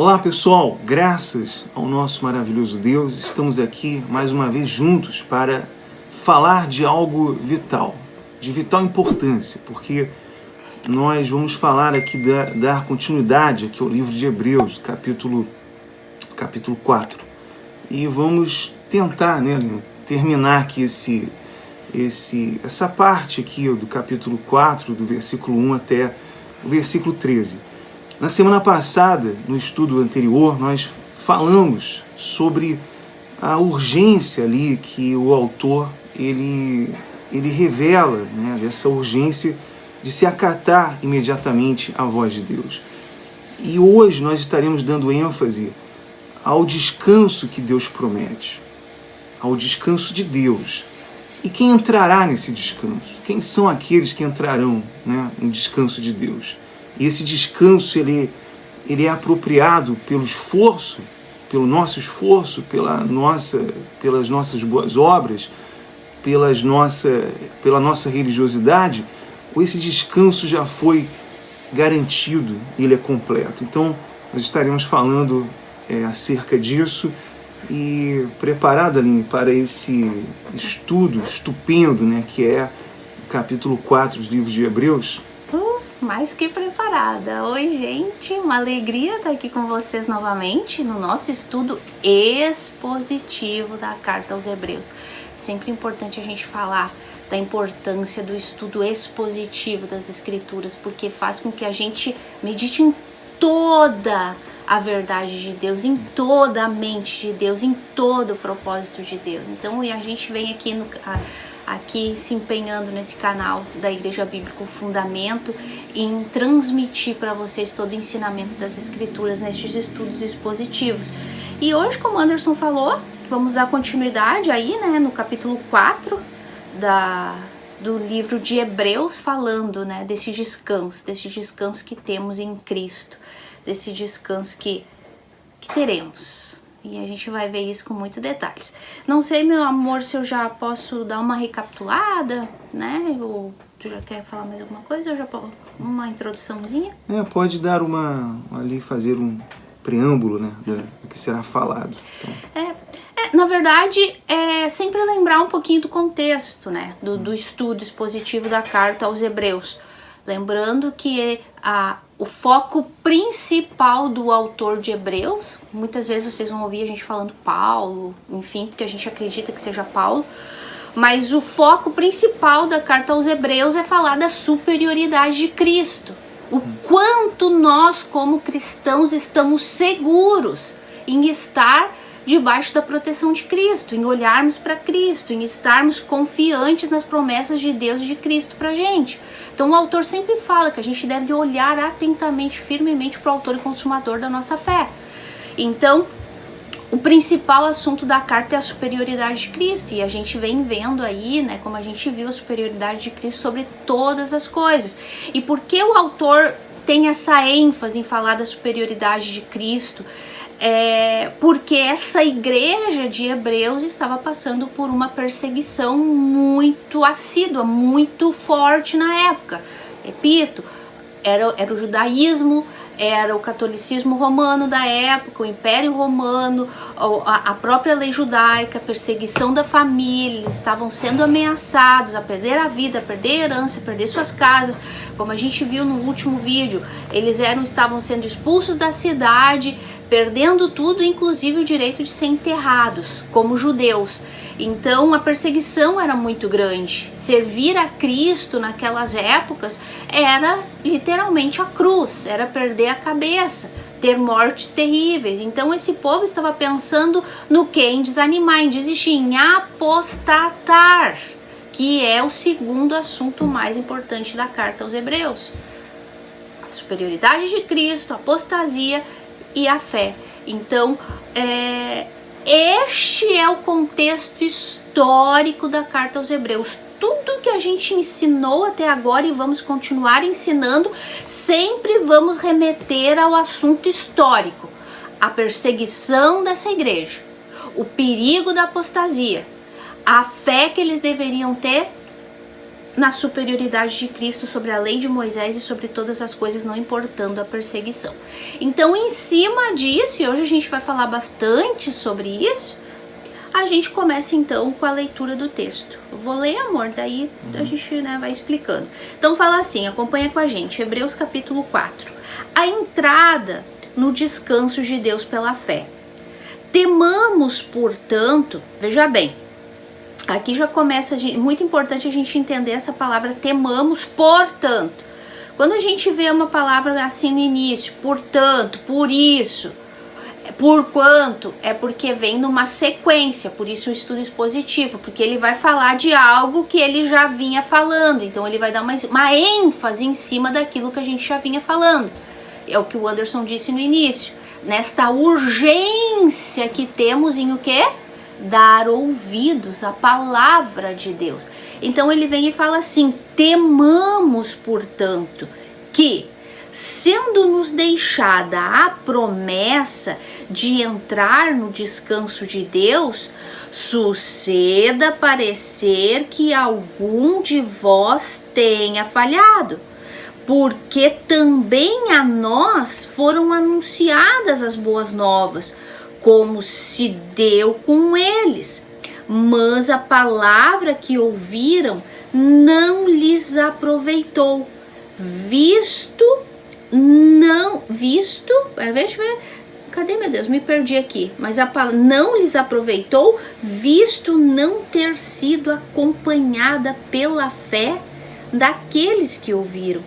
Olá pessoal, graças ao nosso maravilhoso Deus, estamos aqui mais uma vez juntos para falar de algo vital, de vital importância, porque nós vamos falar aqui, dar continuidade aqui ao livro de Hebreus, capítulo 4, e vamos tentar, terminar aqui essa parte aqui do capítulo 4, do versículo 1 até o versículo 13. Na semana passada, no estudo anterior, nós falamos sobre a urgência ali que o autor ele revela, dessa urgência de se acatar imediatamente à voz de Deus. E hoje nós estaremos dando ênfase ao descanso que Deus promete, ao descanso de Deus. E quem entrará nesse descanso? Quem são aqueles que entrarão, no descanso de Deus? E esse descanso ele é apropriado pelo nosso esforço, pelas nossas boas obras, pela nossa religiosidade, ou esse descanso já foi garantido, ele é completo. Então, nós estaremos falando acerca disso e preparada, Aline, para esse estudo estupendo, que é o capítulo 4 dos livros de Hebreus. Mais que preparada. Oi, gente, uma alegria estar aqui com vocês novamente no nosso estudo expositivo da Carta aos Hebreus. Sempre importante a gente falar da importância do estudo expositivo das Escrituras, porque faz com que a gente medite em toda a verdade de Deus, em toda a mente de Deus, em todo o propósito de Deus. Então, a gente vem aqui se empenhando nesse canal da Igreja Bíblica o Fundamento em transmitir para vocês todo o ensinamento das Escrituras nestes estudos expositivos. E hoje, como o Anderson falou, vamos dar continuidade aí, no capítulo 4 do livro de Hebreus, falando, desse descanso que temos em Cristo, desse descanso que teremos. E a gente vai ver isso com muitos detalhes. Não sei, meu amor, se eu já posso dar uma recapitulada, Ou tu já quer falar mais alguma coisa? Ou já posso uma introduçãozinha? Pode dar fazer um preâmbulo, do que será falado. Então. Na verdade, é sempre lembrar um pouquinho do contexto, do estudo expositivo da carta aos Hebreus. Lembrando que o foco principal do autor de Hebreus, muitas vezes vocês vão ouvir a gente falando Paulo, enfim, porque a gente acredita que seja Paulo, mas o foco principal da carta aos Hebreus é falar da superioridade de Cristo. O quanto nós, como cristãos, estamos seguros em estar debaixo da proteção de Cristo, em olharmos para Cristo, em estarmos confiantes nas promessas de Deus e de Cristo para a gente. Então o autor sempre fala que a gente deve olhar atentamente, firmemente para o autor e consumador da nossa fé. Então, o principal assunto da carta é a superioridade de Cristo, e a gente vem vendo aí, como a gente viu a superioridade de Cristo sobre todas as coisas. E por que o autor tem essa ênfase em falar da superioridade de Cristo? Porque essa igreja de Hebreus estava passando por uma perseguição muito assídua, muito forte na época. Repito, era o judaísmo, era o catolicismo romano da época, o Império Romano, a própria lei judaica, a perseguição da família. Eles estavam sendo ameaçados a perder a vida, a perder a herança, a perder suas casas. Como a gente viu no último vídeo, eles estavam sendo expulsos da cidade, perdendo tudo, inclusive o direito de ser enterrados como judeus. Então a perseguição era muito grande. Servir a Cristo naquelas épocas era literalmente a cruz, era perder a cabeça, ter mortes terríveis. Então esse povo estava pensando no quê? Em desanimar, em desistir, em apostatar, que é o segundo assunto mais importante da carta aos Hebreus. A superioridade de Cristo, a apostasia e a fé. Então, este é o contexto histórico da carta aos Hebreus. Tudo que a gente ensinou até agora e vamos continuar ensinando, sempre vamos remeter ao assunto histórico. A perseguição dessa igreja, o perigo da apostasia, a fé que eles deveriam ter na superioridade de Cristo sobre a lei de Moisés e sobre todas as coisas, não importando a perseguição. Então, em cima disso, e hoje a gente vai falar bastante sobre isso, a gente começa então com a leitura do texto. Eu vou ler, amor, daí a gente, né, vai explicando. Então fala assim, acompanha com a gente, Hebreus capítulo 4. A entrada no descanso de Deus pela fé. Temamos, portanto, veja bem, aqui já começa, muito importante a gente entender essa palavra temamos, portanto. Quando a gente vê uma palavra assim no início, portanto, por isso, por quanto, é porque vem numa sequência, por isso o estudo expositivo, porque ele vai falar de algo que ele já vinha falando, então ele vai dar uma ênfase em cima daquilo que a gente já vinha falando. É o que o Anderson disse no início, nesta urgência que temos em o quê? Dar ouvidos à palavra de Deus. Então ele vem e fala assim, temamos, portanto, que sendo-nos deixada a promessa de entrar no descanso de Deus, suceda parecer que algum de vós tenha falhado, porque também a nós foram anunciadas as boas novas, como se deu com eles, mas a palavra que ouviram não lhes aproveitou, cadê, meu Deus, me perdi aqui, mas a palavra não lhes aproveitou, visto não ter sido acompanhada pela fé daqueles que ouviram.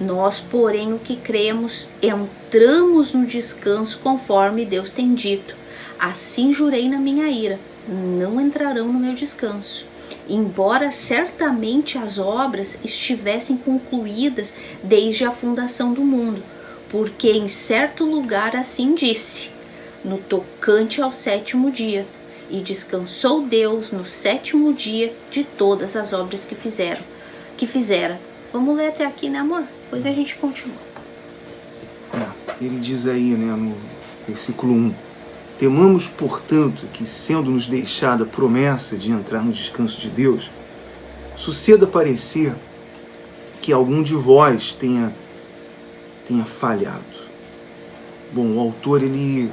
Nós, porém, o que cremos, entramos no descanso conforme Deus tem dito. Assim jurei na minha ira, não entrarão no meu descanso. Embora certamente as obras estivessem concluídas desde a fundação do mundo, porque em certo lugar assim disse, no tocante ao sétimo dia, e descansou Deus no sétimo dia de todas as obras que fizera. Vamos ler até aqui, né, amor? Depois a gente continua. Ele diz aí, né, no versículo 1, temamos, portanto, que sendo-nos deixada a promessa de entrar no descanso de Deus, suceda parecer que algum de vós tenha falhado. Bom, o autor ele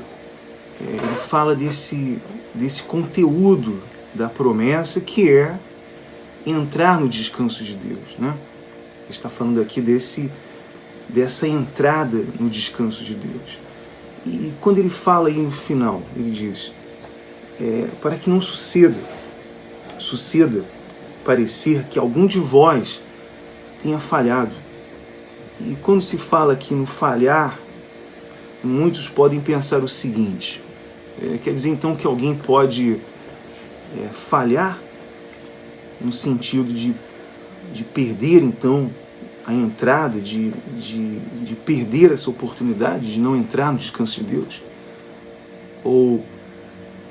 fala desse conteúdo da promessa que é entrar no descanso de Deus, né? Ele está falando aqui dessa entrada no descanso de Deus. E quando ele fala aí no final, ele diz, para que não suceda parecer que algum de vós tenha falhado. E quando se fala aqui no falhar, muitos podem pensar o seguinte, quer dizer então que alguém pode falhar no sentido de perder então a entrada, de perder essa oportunidade de não entrar no descanso de Deus? Ou,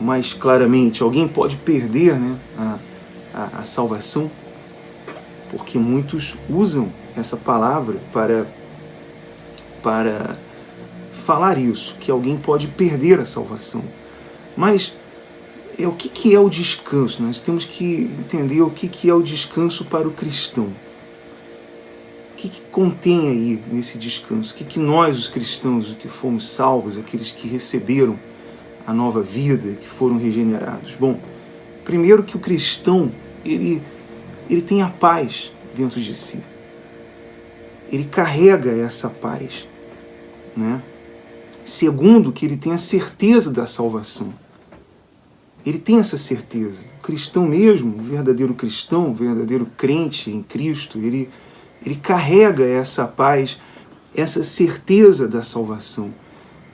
mais claramente, alguém pode perder, né, a salvação? Porque muitos usam essa palavra para falar isso, que alguém pode perder a salvação. Mas o que é o descanso? Nós temos que entender o que é o descanso para o cristão. O que contém aí nesse descanso? O que nós, os cristãos, os que fomos salvos, aqueles que receberam a nova vida, que foram regenerados? Bom, primeiro que o cristão, ele tem a paz dentro de si. Ele carrega essa paz, né? Segundo, que ele tem a certeza da salvação. Ele tem essa certeza. O cristão mesmo, o verdadeiro cristão, o verdadeiro crente em Cristo, ele carrega essa paz, essa certeza da salvação.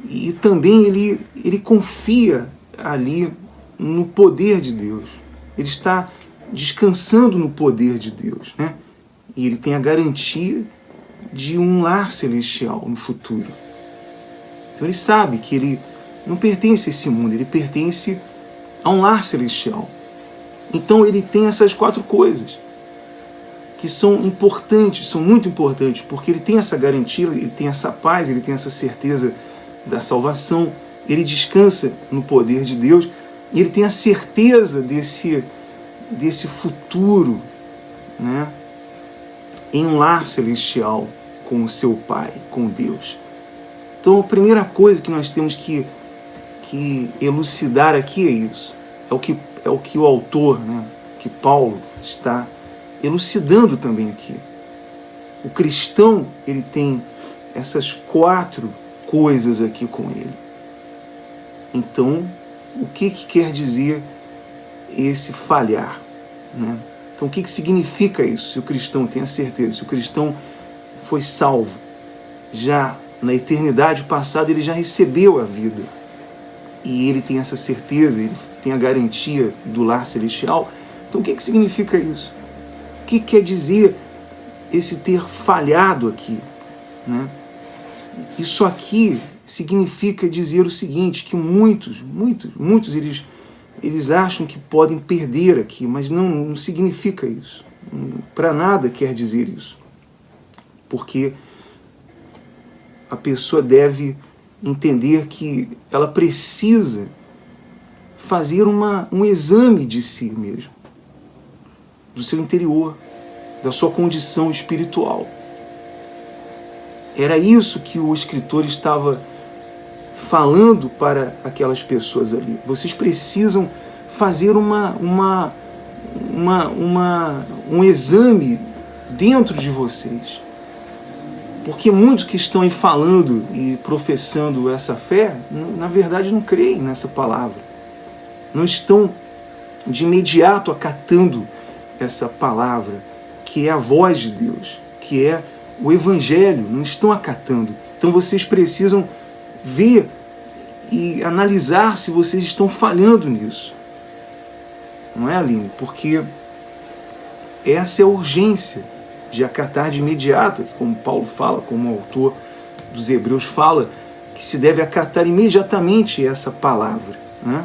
E também ele confia ali no poder de Deus. Ele está descansando no poder de Deus, né? E ele tem a garantia de um lar celestial no futuro. Então ele sabe que ele não pertence a esse mundo, ele pertence a um lar celestial. Então ele tem essas 4 coisas que são importantes, são muito importantes, porque ele tem essa garantia, ele tem essa paz, ele tem essa certeza da salvação, ele descansa no poder de Deus, e ele tem a certeza desse futuro, né, em um lar celestial com o seu Pai, com Deus. Então a primeira coisa que nós temos que elucidar aqui é isso. É o que o autor, né, que Paulo está elucidando também aqui. O cristão, ele tem essas 4 coisas aqui com ele. Então, o que quer dizer esse falhar, né? Então, o que significa isso? Se o cristão tem a certeza, se o cristão foi salvo, já na eternidade passada ele já recebeu a vida, e ele tem essa certeza, ele tem a garantia do lar celestial. Então, o que significa isso? O que quer dizer esse ter falhado aqui, né? Isso aqui significa dizer o seguinte, que muitos eles acham que podem perder aqui, mas não significa isso. Para nada quer dizer isso. Porque a pessoa deve entender que ela precisa fazer um exame de si mesmo, do seu interior, da sua condição espiritual. Era isso que o escritor estava falando para aquelas pessoas ali. Vocês precisam fazer um exame dentro de vocês. Porque muitos que estão aí falando e professando essa fé, na verdade não creem nessa palavra. Não estão de imediato acatando essa palavra, que é a voz de Deus, que é o Evangelho, não estão acatando. Então vocês precisam ver e analisar se vocês estão falhando nisso. Não é, Aline? Porque essa é a urgência de acatar de imediato, como Paulo fala, como o autor dos Hebreus fala, que se deve acatar imediatamente essa palavra, né?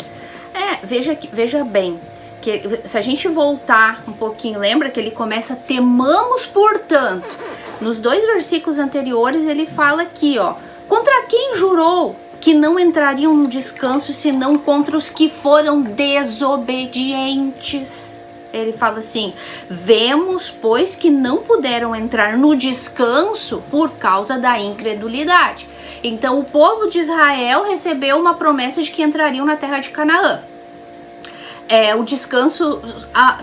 Veja bem, que se a gente voltar um pouquinho, lembra que ele começa, temamos portanto. Nos 2 versículos anteriores ele fala aqui, ó, contra quem jurou que não entrariam no descanso senão contra os que foram desobedientes? Ele fala assim, vemos, pois, que não puderam entrar no descanso por causa da incredulidade. Então o povo de Israel recebeu uma promessa de que entrariam na terra de Canaã. O descanso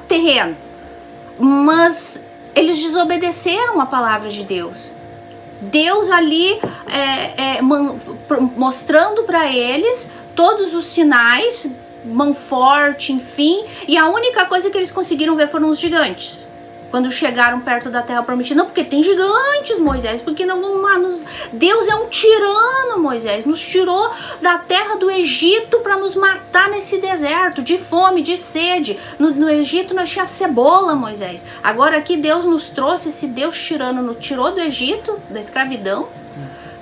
terreno. Mas eles desobedeceram a palavra de Deus. Deus ali mostrando para eles todos os sinais, mão forte, enfim, e a única coisa que eles conseguiram ver foram os gigantes. Quando chegaram perto da terra prometida, não, porque tem gigantes, Moisés, porque não, Deus é um tirano, Moisés, nos tirou da terra do Egito para nos matar nesse deserto, de fome, de sede. No Egito nós tinha cebola, Moisés. Agora aqui Deus nos trouxe, esse Deus tirano nos tirou do Egito, da escravidão,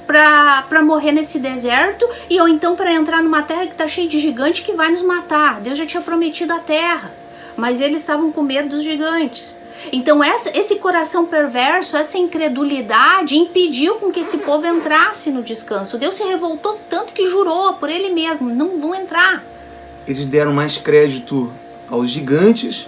para morrer nesse deserto, ou então para entrar numa terra que está cheia de gigante que vai nos matar. Deus já tinha prometido a terra, mas eles estavam com medo dos gigantes. Então esse coração perverso, essa incredulidade impediu com que esse povo entrasse no descanso. Deus se revoltou tanto que jurou por ele mesmo, não vão entrar. Eles deram mais crédito aos gigantes,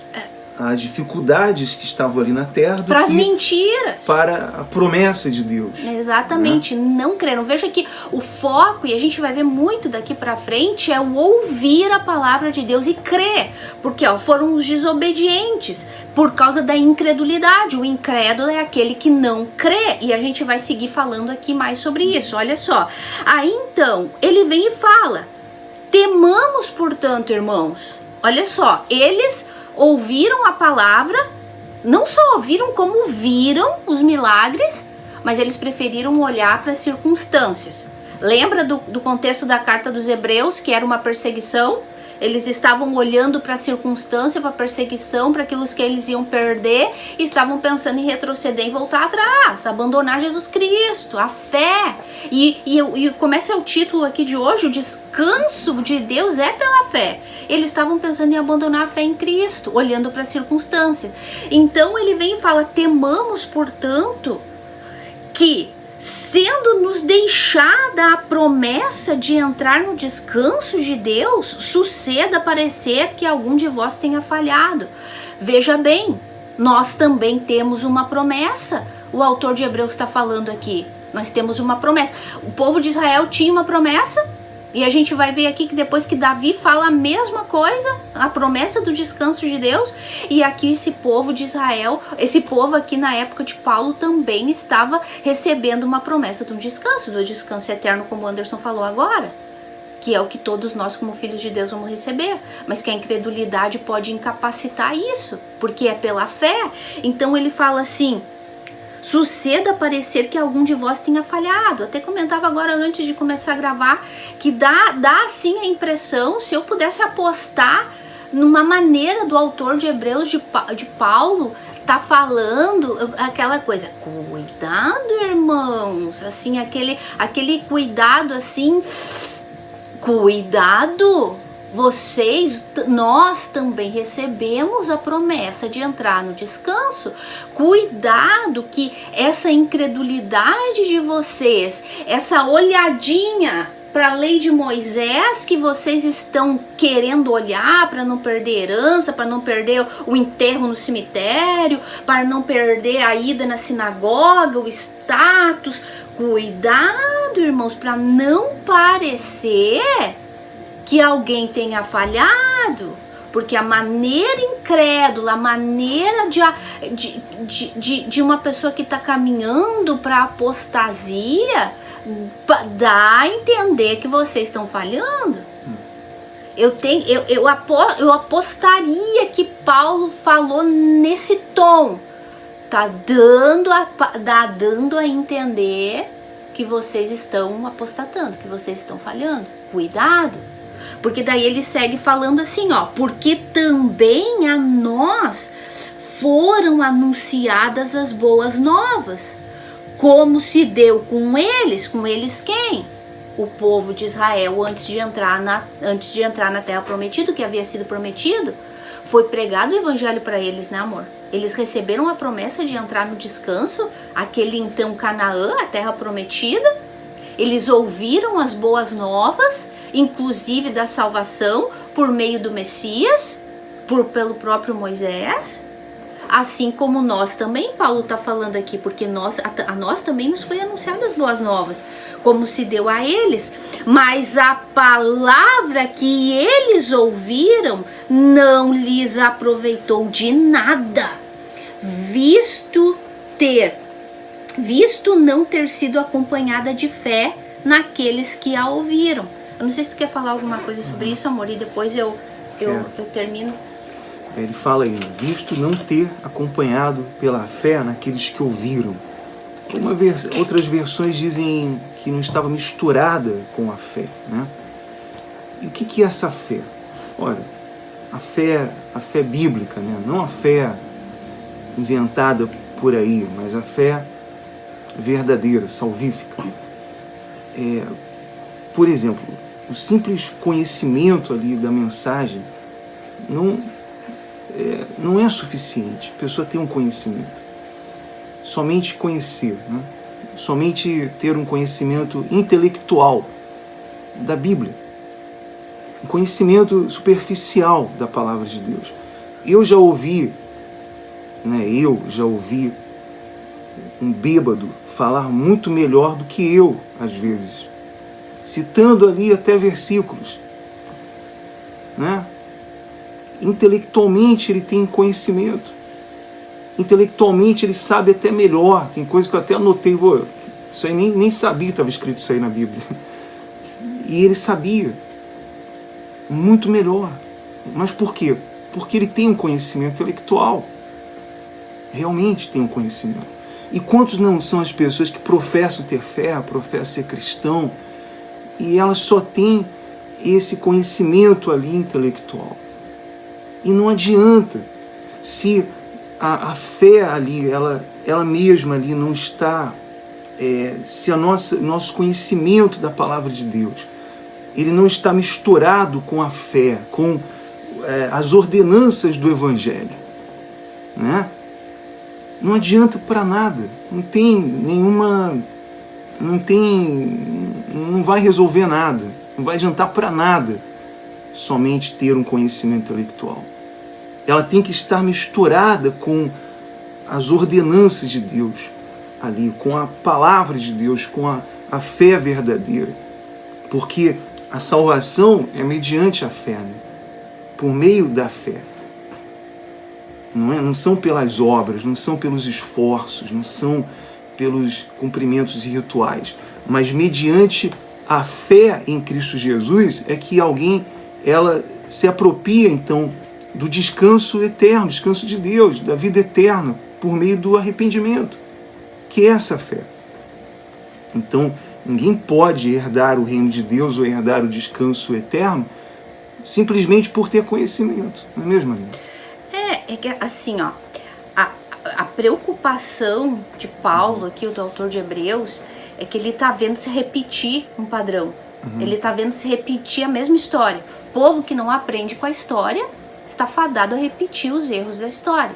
às dificuldades que estavam ali na terra, do para as que mentiras, para a promessa de Deus. Exatamente, não creram. Veja que o foco, e a gente vai ver muito daqui para frente, é o ouvir a palavra de Deus e crer, porque foram os desobedientes por causa da incredulidade. O incrédulo é aquele que não crê, e a gente vai seguir falando aqui mais sobre isso. Olha só, aí então ele vem e fala, temamos portanto, irmãos. Olha só, eles ouviram a palavra, não só ouviram como viram os milagres, mas eles preferiram olhar para as circunstâncias. Lembra do contexto da carta dos Hebreus, que era uma perseguição? Eles estavam olhando para a circunstância, para a perseguição, para aquilo que eles iam perder, e estavam pensando em retroceder e voltar atrás, abandonar Jesus Cristo, a fé. E como esse é o título aqui de hoje, o descanso de Deus é pela fé. Eles estavam pensando em abandonar a fé em Cristo, olhando para a circunstância. Então ele vem e fala, temamos, portanto, que sendo nos deixada a promessa de entrar no descanso de Deus, suceda parecer que algum de vós tenha falhado. Veja bem, nós também temos uma promessa. O autor de Hebreus está falando aqui. Nós temos uma promessa. O povo de Israel tinha uma promessa. E a gente vai ver aqui que depois que Davi fala a mesma coisa, a promessa do descanso de Deus, e aqui esse povo de Israel, esse povo aqui na época de Paulo também estava recebendo uma promessa do descanso eterno, como o Anderson falou agora, que é o que todos nós como filhos de Deus vamos receber, mas que a incredulidade pode incapacitar isso, porque é pela fé. Então ele fala assim: suceda parecer que algum de vós tenha falhado. Até comentava agora antes de começar a gravar que dá assim a impressão, se eu pudesse apostar numa maneira do autor de Hebreus de Paulo tá falando aquela coisa, cuidado, irmãos, assim, aquele cuidado assim, cuidado. Nós também recebemos a promessa de entrar no descanso. Cuidado que essa incredulidade de vocês, essa olhadinha para a lei de Moisés que vocês estão querendo olhar para não perder herança, para não perder o enterro no cemitério, para não perder a ida na sinagoga, o status. Cuidado, irmãos, para não parecer que alguém tenha falhado, porque a maneira incrédula, a maneira de uma pessoa que está caminhando para a apostasia, dá a entender que vocês estão falhando. Eu apostaria que Paulo falou nesse tom, tá dando a entender que vocês estão apostatando, que vocês estão falhando. Cuidado. Porque daí ele segue falando assim, ó, porque também a nós foram anunciadas as boas novas, como se deu com eles quem? O povo de Israel antes de entrar na terra prometida, que havia sido prometido, foi pregado o evangelho para eles, né, amor? Eles receberam a promessa de entrar no descanso, aquele então Canaã, a terra prometida. Eles ouviram as boas novas, inclusive da salvação por meio do Messias, pelo próprio Moisés, assim como nós também. Paulo está falando aqui, porque a nós também nos foi anunciadas boas novas, como se deu a eles, mas a palavra que eles ouviram não lhes aproveitou de nada, visto não ter sido acompanhada de fé naqueles que a ouviram. Eu não sei se tu quer falar alguma coisa sobre isso, amor, e depois eu termino. Ele fala aí, visto não ter acompanhado pela fé naqueles que ouviram. Outras versões dizem que não estava misturada com a fé, né? E o que é essa fé? Olha, a fé bíblica, né? Não a fé inventada por aí, mas a fé verdadeira, salvífica. Por exemplo, o simples conhecimento ali da mensagem não é suficiente. A pessoa tem um conhecimento. Somente conhecer, né? Somente ter um conhecimento intelectual da Bíblia. Um conhecimento superficial da palavra de Deus. Eu já ouvi um bêbado falar muito melhor do que eu, às vezes, citando ali até versículos, né? Intelectualmente ele tem conhecimento, intelectualmente ele sabe até melhor. Tem coisa que eu até anotei, isso aí nem sabia que estava escrito isso aí na Bíblia, e ele sabia muito melhor. Mas por quê? Porque ele tem um conhecimento intelectual, realmente tem um conhecimento. E quantos não são as pessoas que professam ter fé, professam ser cristão, e elas só têm esse conhecimento ali intelectual? E não adianta, se a fé ali, ela mesma ali não está, se nosso conhecimento da palavra de Deus, ele não está misturado com a fé, com as ordenanças do Evangelho, né? Não adianta para nada, não vai resolver nada, não vai adiantar para nada somente ter um conhecimento intelectual. Ela tem que estar misturada com as ordenanças de Deus ali, com a palavra de Deus, com a fé verdadeira. Porque a salvação é mediante a fé, né? Por meio da fé. Não são pelas obras, não são pelos esforços, não são pelos cumprimentos e rituais, mas mediante a fé em Cristo Jesus é que ela se apropria então do descanso eterno, descanso de Deus, da vida eterna, por meio do arrependimento, que é essa fé. Então, ninguém pode herdar o reino de Deus ou herdar o descanso eterno simplesmente por ter conhecimento, não é mesmo, Aline? É que assim, ó, a preocupação de Paulo aqui, do autor de Hebreus, é que ele está vendo se repetir um padrão. Ele está vendo se repetir a mesma história. O povo que não aprende com a história está fadado a repetir os erros da história.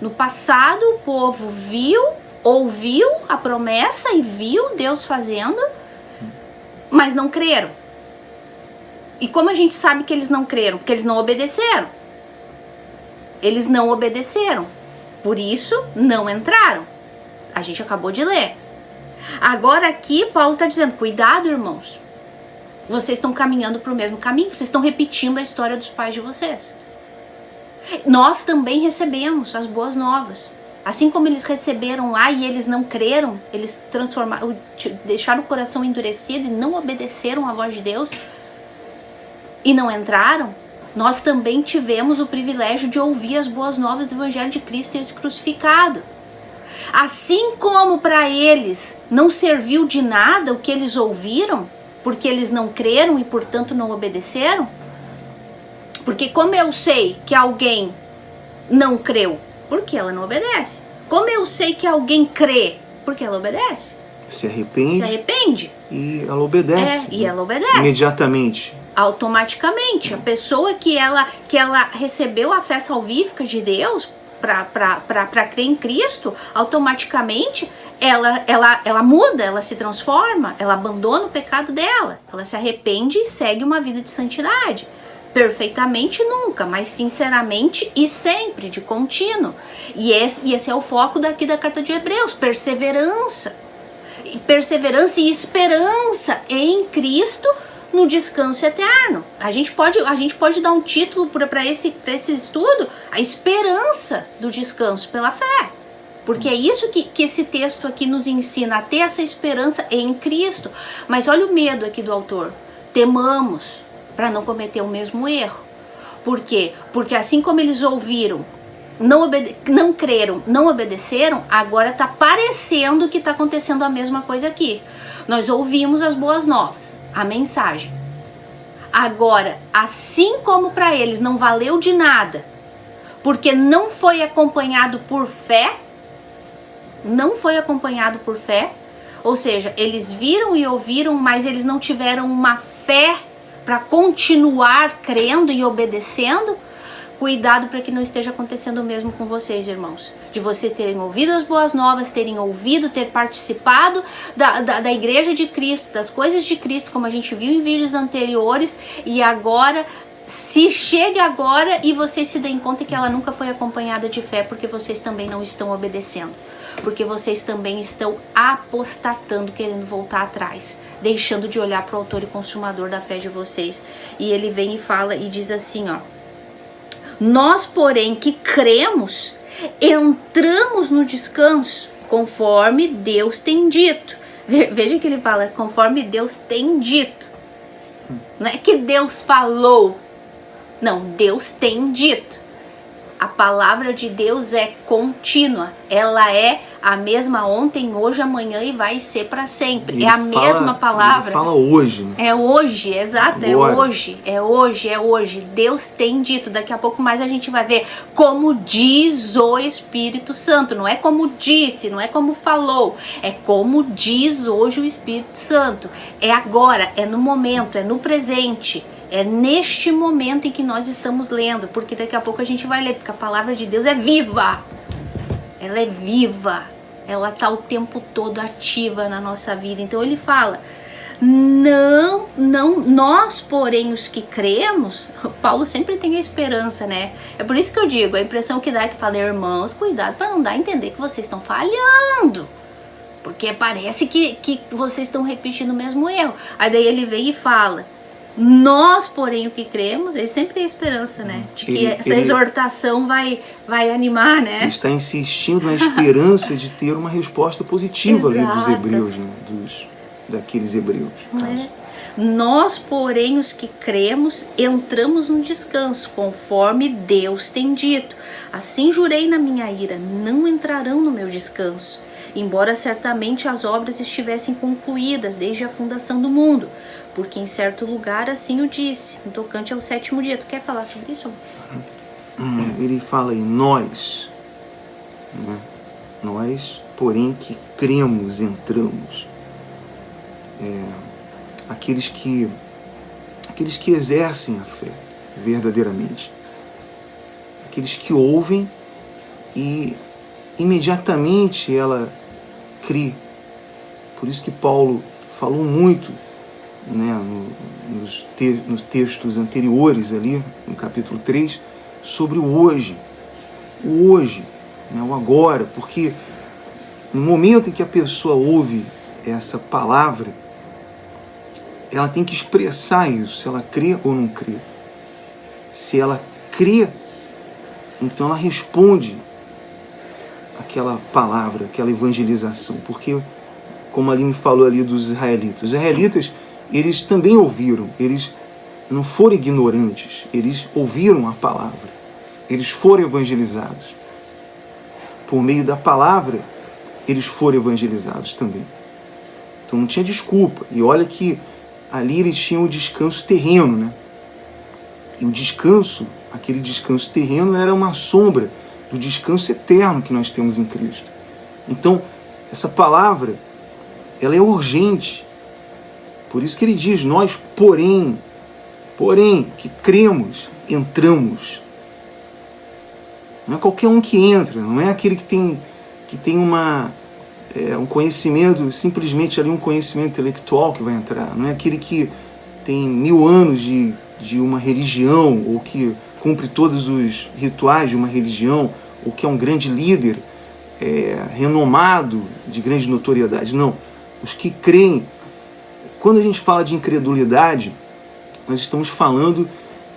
No passado, o povo ouviu a promessa e viu Deus fazendo, mas não creram. E como a gente sabe que eles não creram? Porque eles não obedeceram. Eles não obedeceram. Por isso, não entraram. A gente acabou de ler. Agora aqui, Paulo está dizendo, cuidado, irmãos. Vocês estão caminhando para o mesmo caminho. Vocês estão repetindo a história dos pais de vocês. Nós também recebemos as boas novas. Assim como eles receberam lá e eles não creram, eles deixaram o coração endurecido e não obedeceram à voz de Deus e não entraram, nós também tivemos o privilégio de ouvir as boas novas do Evangelho de Cristo e esse crucificado. Assim como para eles não serviu de nada o que eles ouviram, porque eles não creram e portanto não obedeceram, porque como eu sei que alguém não creu, porque ela não obedece. Como eu sei que alguém crê, porque ela obedece. Se arrepende. E ela obedece. E ela obedece. Imediatamente. Automaticamente. A pessoa que ela recebeu a fé salvífica de Deus para crer em Cristo, automaticamente ela muda, ela se transforma, ela abandona o pecado dela, ela se arrepende e segue uma vida de santidade. Perfeitamente nunca, mas sinceramente e sempre, de contínuo. E esse é o foco daqui da carta de Hebreus, perseverança e esperança em Cristo no descanso eterno. A gente pode dar um título para esse estudo, a esperança do descanso pela fé. Porque é isso que esse texto aqui nos ensina, a ter essa esperança em Cristo. Mas olha o medo aqui do autor. Temamos para não cometer o mesmo erro. Por quê? Porque assim como eles ouviram, não creram, não obedeceram, agora está parecendo que está acontecendo a mesma coisa aqui. Nós ouvimos as boas novas, a mensagem. Agora, assim como para eles não valeu de nada, porque não foi acompanhado por fé, ou seja, eles viram e ouviram, mas eles não tiveram uma fé para continuar crendo e obedecendo. Cuidado para que não esteja acontecendo o mesmo com vocês, irmãos. De vocês terem ouvido as boas novas, ter participado da igreja de Cristo, das coisas de Cristo, como a gente viu em vídeos anteriores, e agora, se chega agora e vocês se deem conta que ela nunca foi acompanhada de fé, porque vocês também não estão obedecendo. Porque vocês também estão apostatando, querendo voltar atrás, deixando de olhar para o autor e consumador da fé de vocês. E ele vem e fala e diz assim, ó: nós, porém, que cremos, entramos no descanso, conforme Deus tem dito. Veja que ele fala, conforme Deus tem dito. Não é que Deus falou. Não, Deus tem dito. A palavra de Deus é contínua. Ela é a mesma ontem, hoje, amanhã e vai ser para sempre. É a mesma palavra. Ele fala hoje. Né? É hoje, exato. Agora. É hoje. Deus tem dito. Daqui a pouco mais a gente vai ver como diz o Espírito Santo. Não é como disse, não é como falou. É como diz hoje o Espírito Santo. É agora, é no momento, é no presente. É neste momento em que nós estamos lendo, porque daqui a pouco a gente vai ler, porque a palavra de Deus é viva. Ela é viva. Ela está o tempo todo ativa na nossa vida. Então ele fala, Nós, porém, os que cremos, Paulo sempre tem a esperança, né? É por isso que eu digo, a impressão que dá é que fala, irmãos, cuidado para não dar a entender que vocês estão falhando. Porque parece que vocês estão repetindo o mesmo erro. Aí daí ele vem e fala, nós, porém, o que cremos, ele sempre tem esperança, né? De que essa exortação vai animar, né? Ele está insistindo na esperança de ter uma resposta positiva ali dos hebreus, né? Daqueles hebreus. Nós, porém, os que cremos, entramos no descanso, conforme Deus tem dito. Assim jurei na minha ira, não entrarão no meu descanso, embora certamente as obras estivessem concluídas desde a fundação do mundo, porque em certo lugar assim o disse, no tocante ao 7º dia. Tu quer falar sobre isso? Ele fala aí, nós, né? Nós, porém, que cremos, entramos. Aqueles que exercem a fé verdadeiramente, aqueles que ouvem e imediatamente ela crê. Por isso que Paulo falou muito, né, nos textos anteriores ali, no capítulo 3, sobre o hoje, né, o agora, porque no momento em que a pessoa ouve essa palavra, ela tem que expressar isso, se ela crê ou não crê. Se ela crê, então ela responde aquela palavra, aquela evangelização, porque, como a Aline falou ali dos israelitas, os israelitas, eles também ouviram, eles não foram ignorantes, eles ouviram a palavra, eles foram evangelizados. Por meio da palavra, eles foram evangelizados também. Então não tinha desculpa. E olha que ali eles tinham o descanso terreno, né? E o descanso, aquele descanso terreno, era uma sombra do descanso eterno que nós temos em Cristo. Então, essa palavra, ela é urgente. Por isso que ele diz, nós, porém, que cremos, entramos. Não é qualquer um que entra, não é aquele que tem um conhecimento, simplesmente ali um conhecimento intelectual que vai entrar. Não é aquele que tem 1000 anos de uma religião, ou que cumpre todos os rituais de uma religião, ou que é um grande líder renomado, de grande notoriedade. Não. Os que creem. Quando a gente fala de incredulidade, nós estamos falando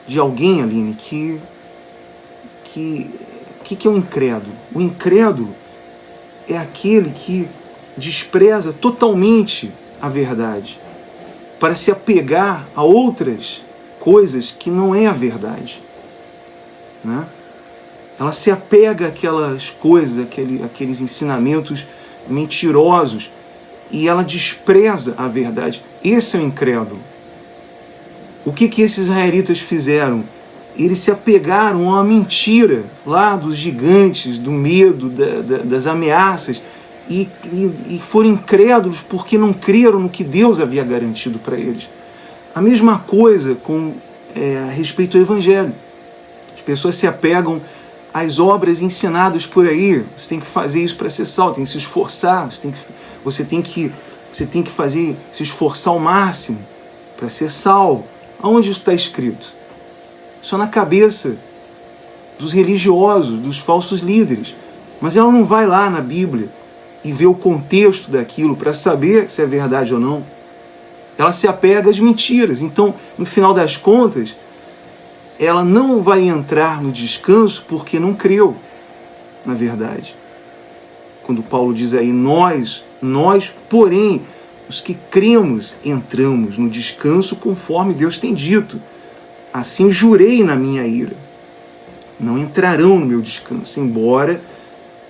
de alguém, Aline, que é o incrédulo? O incrédulo é aquele que despreza totalmente a verdade para se apegar a outras coisas que não é a verdade, né? Ela se apega àquelas coisas, aqueles ensinamentos mentirosos, e ela despreza a verdade. Esse é o incrédulo. O que esses israelitas fizeram? Eles se apegaram a uma mentira lá dos gigantes, do medo, das ameaças, e foram incrédulos porque não creram no que Deus havia garantido para eles. A mesma coisa a respeito ao Evangelho. As pessoas se apegam às obras ensinadas por aí. Você tem que fazer isso para ser salvo, tem que se esforçar, você tem que se esforçar ao máximo para ser salvo. Aonde isso está escrito? Só na cabeça dos religiosos, dos falsos líderes. Mas ela não vai lá na Bíblia e vê o contexto daquilo para saber se é verdade ou não. Ela se apega às mentiras. Então, no final das contas, ela não vai entrar no descanso porque não creu na verdade. Quando Paulo diz aí, nós, porém, os que cremos, entramos no descanso conforme Deus tem dito. Assim jurei na minha ira. Não entrarão no meu descanso, embora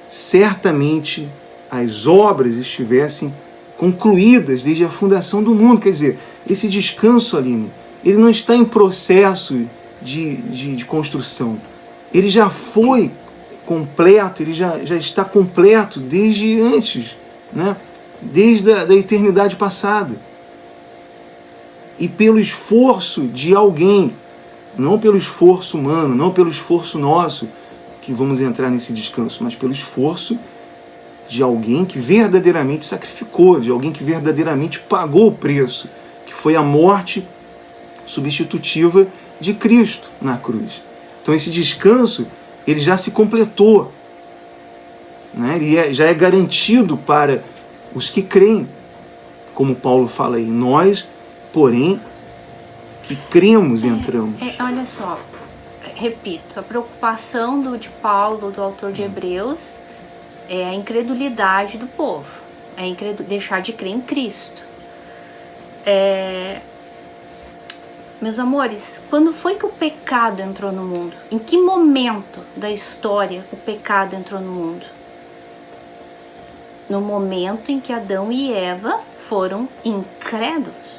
certamente as obras estivessem concluídas desde a fundação do mundo. Quer dizer, esse descanso, Aline, ele não está em processo de construção. Ele já foi completo, ele já está completo desde antes, né? Desde a eternidade passada. E pelo esforço de alguém, não pelo esforço humano, não pelo esforço nosso, que vamos entrar nesse descanso, mas pelo esforço de alguém que verdadeiramente sacrificou, de alguém que verdadeiramente pagou o preço, que foi a morte substitutiva de Cristo na cruz. Então esse descanso, ele já se completou, né? Ele já é garantido para os que creem, como Paulo fala aí, nós, porém, que cremos e entramos. Olha só, repito, a preocupação de Paulo, do autor de Hebreus, é a incredulidade do povo, deixar de crer em Cristo. Meus amores, quando foi que o pecado entrou no mundo? Em que momento da história o pecado entrou no mundo? No momento em que Adão e Eva foram incrédulos.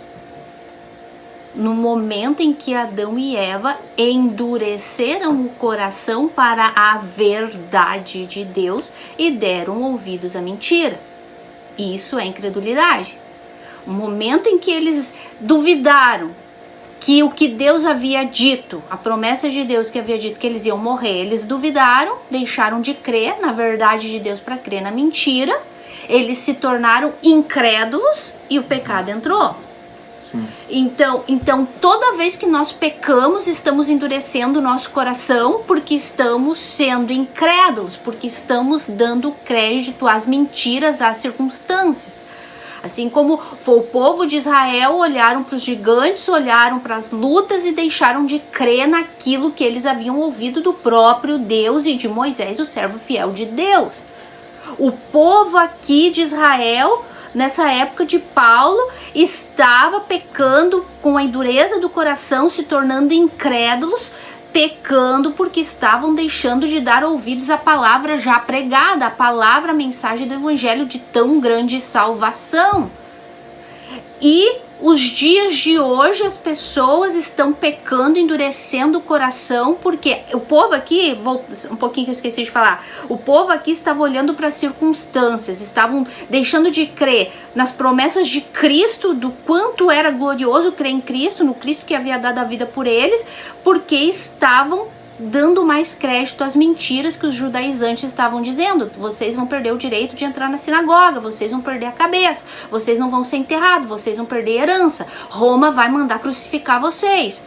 No momento em que Adão e Eva endureceram o coração para a verdade de Deus e deram ouvidos à mentira. Isso é incredulidade. O momento em que eles duvidaram que o que Deus havia dito, a promessa de Deus que havia dito que eles iam morrer, eles duvidaram, deixaram de crer na verdade de Deus para crer na mentira, eles se tornaram incrédulos e o pecado entrou. Sim. Então, toda vez que nós pecamos, estamos endurecendo o nosso coração porque estamos sendo incrédulos, porque estamos dando crédito às mentiras, às circunstâncias. Assim como o povo de Israel olharam para os gigantes, olharam para as lutas e deixaram de crer naquilo que eles haviam ouvido do próprio Deus e de Moisés, o servo fiel de Deus. O povo aqui de Israel, nessa época de Paulo, estava pecando com a endureza do coração, se tornando incrédulos, pecando porque estavam deixando de dar ouvidos à palavra já pregada, a palavra, a mensagem do evangelho de tão grande salvação. E os dias de hoje as pessoas estão pecando, endurecendo o coração, porque o povo aqui, um pouquinho que eu esqueci de falar, o povo aqui estava olhando para as circunstâncias, estavam deixando de crer nas promessas de Cristo, do quanto era glorioso crer em Cristo, no Cristo que havia dado a vida por eles, porque estavam dando mais crédito às mentiras que os judaizantes estavam dizendo. Vocês vão perder o direito de entrar na sinagoga, vocês vão perder a cabeça, vocês não vão ser enterrados, vocês vão perder herança, Roma vai mandar crucificar vocês.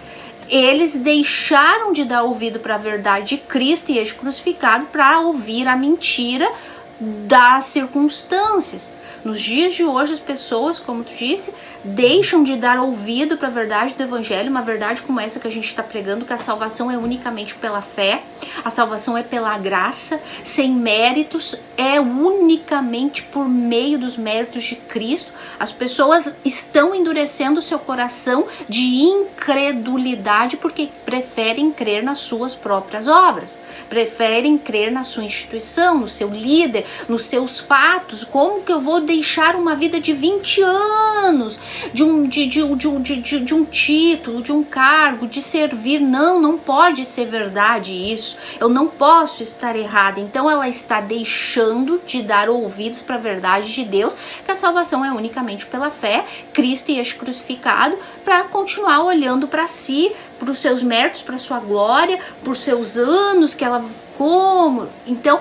Eles deixaram de dar ouvido para a verdade de Cristo e este crucificado para ouvir a mentira das circunstâncias. Nos dias de hoje, as pessoas, como tu disse, deixam de dar ouvido para a verdade do evangelho, uma verdade como essa que a gente está pregando, que a salvação é unicamente pela fé, a salvação é pela graça, sem méritos, é unicamente por meio dos méritos de Cristo. As pessoas estão endurecendo o seu coração de incredulidade porque preferem crer nas suas próprias obras, preferem crer na sua instituição, no seu líder, nos seus fatos. Como que eu vou deixar uma vida de 20 anos, de um título, de um cargo, de servir? Não pode ser verdade isso. Eu não posso estar errada. Então ela está deixando de dar ouvidos para a verdade de Deus, que a salvação é unicamente pela fé, Cristo e este crucificado, para continuar olhando para si, para os seus méritos, para a sua glória, por seus anos que ela... Como? Então,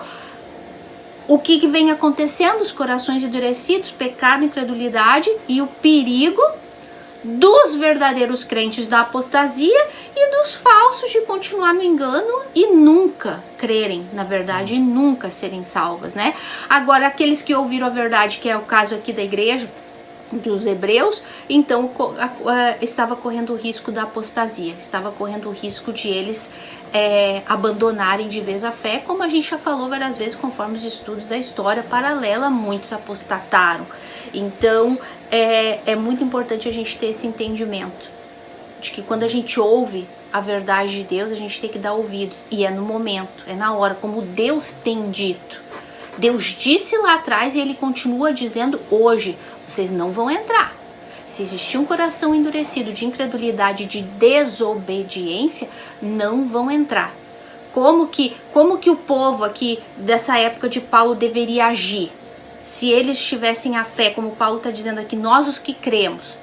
o que vem acontecendo? Os corações endurecidos, pecado, incredulidade e o perigo dos verdadeiros crentes da apostasia e dos falsos de continuar no engano e nunca crerem na verdade e nunca serem salvas, né? Agora, aqueles que ouviram a verdade, que é o caso aqui da igreja dos hebreus, então estava correndo o risco da apostasia, estava correndo o risco de eles abandonarem de vez a fé, como a gente já falou várias vezes, conforme os estudos da história paralela, muitos apostataram. Então é muito importante a gente ter esse entendimento de que quando a gente ouve a verdade de Deus, a gente tem que dar ouvidos, e é no momento, é na hora, como Deus tem dito. Deus disse lá atrás e Ele continua dizendo hoje: vocês não vão entrar. Se existir um coração endurecido de incredulidade, de desobediência, não vão entrar. Como que o povo aqui dessa época de Paulo deveria agir? Se eles tivessem a fé, como Paulo está dizendo aqui, nós os que cremos,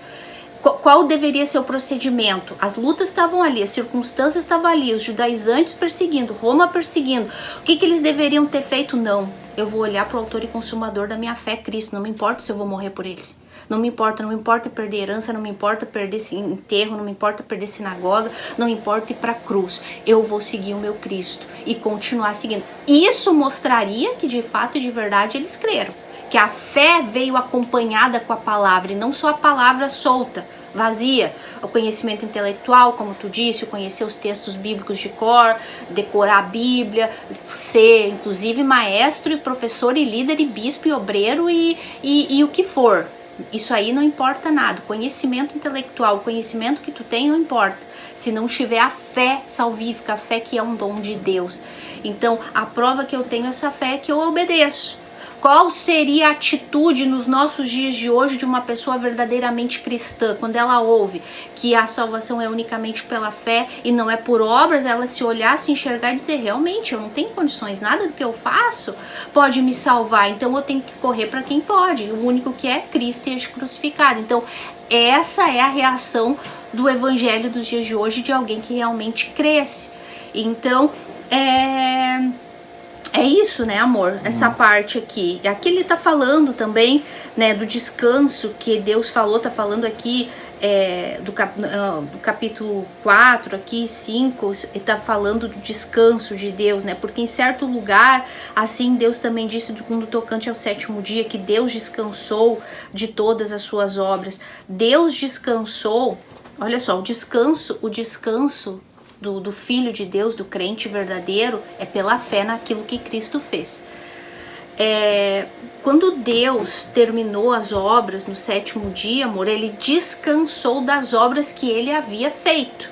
qual deveria ser o procedimento? As lutas estavam ali, as circunstâncias estavam ali, os judaizantes perseguindo, Roma perseguindo. O que eles deveriam ter feito? Não. Eu vou olhar para o autor e consumador da minha fé, Cristo. Não me importa se eu vou morrer por eles. Não me importa perder herança, não me importa perder enterro, não me importa perder sinagoga, não me importa ir para a cruz. Eu vou seguir o meu Cristo e continuar seguindo. Isso mostraria que de fato e de verdade eles creram. Que a fé veio acompanhada com a palavra e não só a palavra solta, vazia. O conhecimento intelectual, como tu disse, o conhecer os textos bíblicos de cor, decorar a Bíblia, ser inclusive maestro e professor e líder e bispo e obreiro e o que for. Isso aí não importa nada. O conhecimento intelectual, o conhecimento que tu tem não importa. Se não tiver a fé salvífica, a fé que é um dom de Deus. Então, a prova que eu tenho essa fé é que eu obedeço. Qual seria a atitude nos nossos dias de hoje de uma pessoa verdadeiramente cristã, quando ela ouve que a salvação é unicamente pela fé e não é por obras, ela se olhar, se enxergar e dizer, realmente, eu não tenho condições, nada do que eu faço pode me salvar, então eu tenho que correr para quem pode, o único que é Cristo e este crucificado. Então, essa é a reação do evangelho dos dias de hoje de alguém que realmente cresce. Então, é isso, né, amor? Essa parte aqui. Aqui ele tá falando também, né, do descanso que Deus falou, tá falando aqui do capítulo 4, aqui 5, ele tá falando do descanso de Deus, né? Porque em certo lugar, assim Deus também disse no tocante ao 7º dia, que Deus descansou de todas as suas obras. Deus descansou, olha só, o descanso do Filho de Deus, do crente verdadeiro, é pela fé naquilo que Cristo fez. Quando Deus terminou as obras no 7º dia, amor, ele descansou das obras que ele havia feito.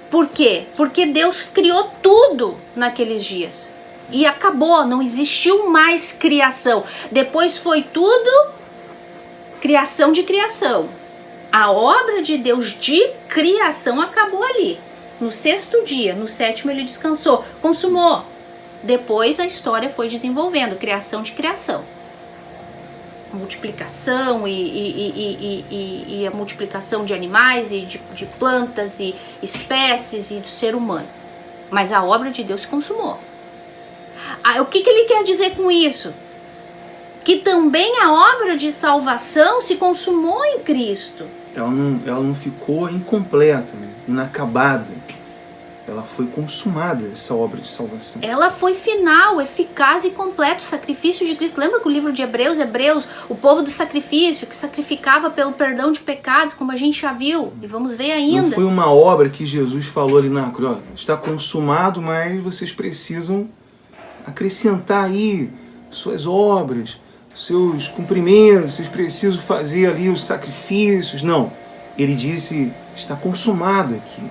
Por quê? Porque Deus criou tudo naqueles dias. E acabou, não existiu mais criação. Depois foi tudo criação de criação. A obra de Deus de criação acabou ali. No 6º dia, no 7º ele descansou, consumou. Depois a história foi desenvolvendo, criação de criação. Multiplicação e a multiplicação de animais e de plantas e espécies e do ser humano. Mas a obra de Deus consumou. O que ele quer dizer com isso? Que também a obra de salvação se consumou em Cristo. Ela não ficou incompleta, né? Inacabada. Ela foi consumada, essa obra de salvação. Ela foi final, eficaz e completa, o sacrifício de Cristo. Lembra que o livro de Hebreus, o povo do sacrifício, que sacrificava pelo perdão de pecados, como a gente já viu, e vamos ver ainda. Não foi uma obra que Jesus falou ali na cruz, está consumado, mas vocês precisam acrescentar aí suas obras, seus cumprimentos, vocês precisam fazer ali os sacrifícios. Não, ele disse, está consumado aqui.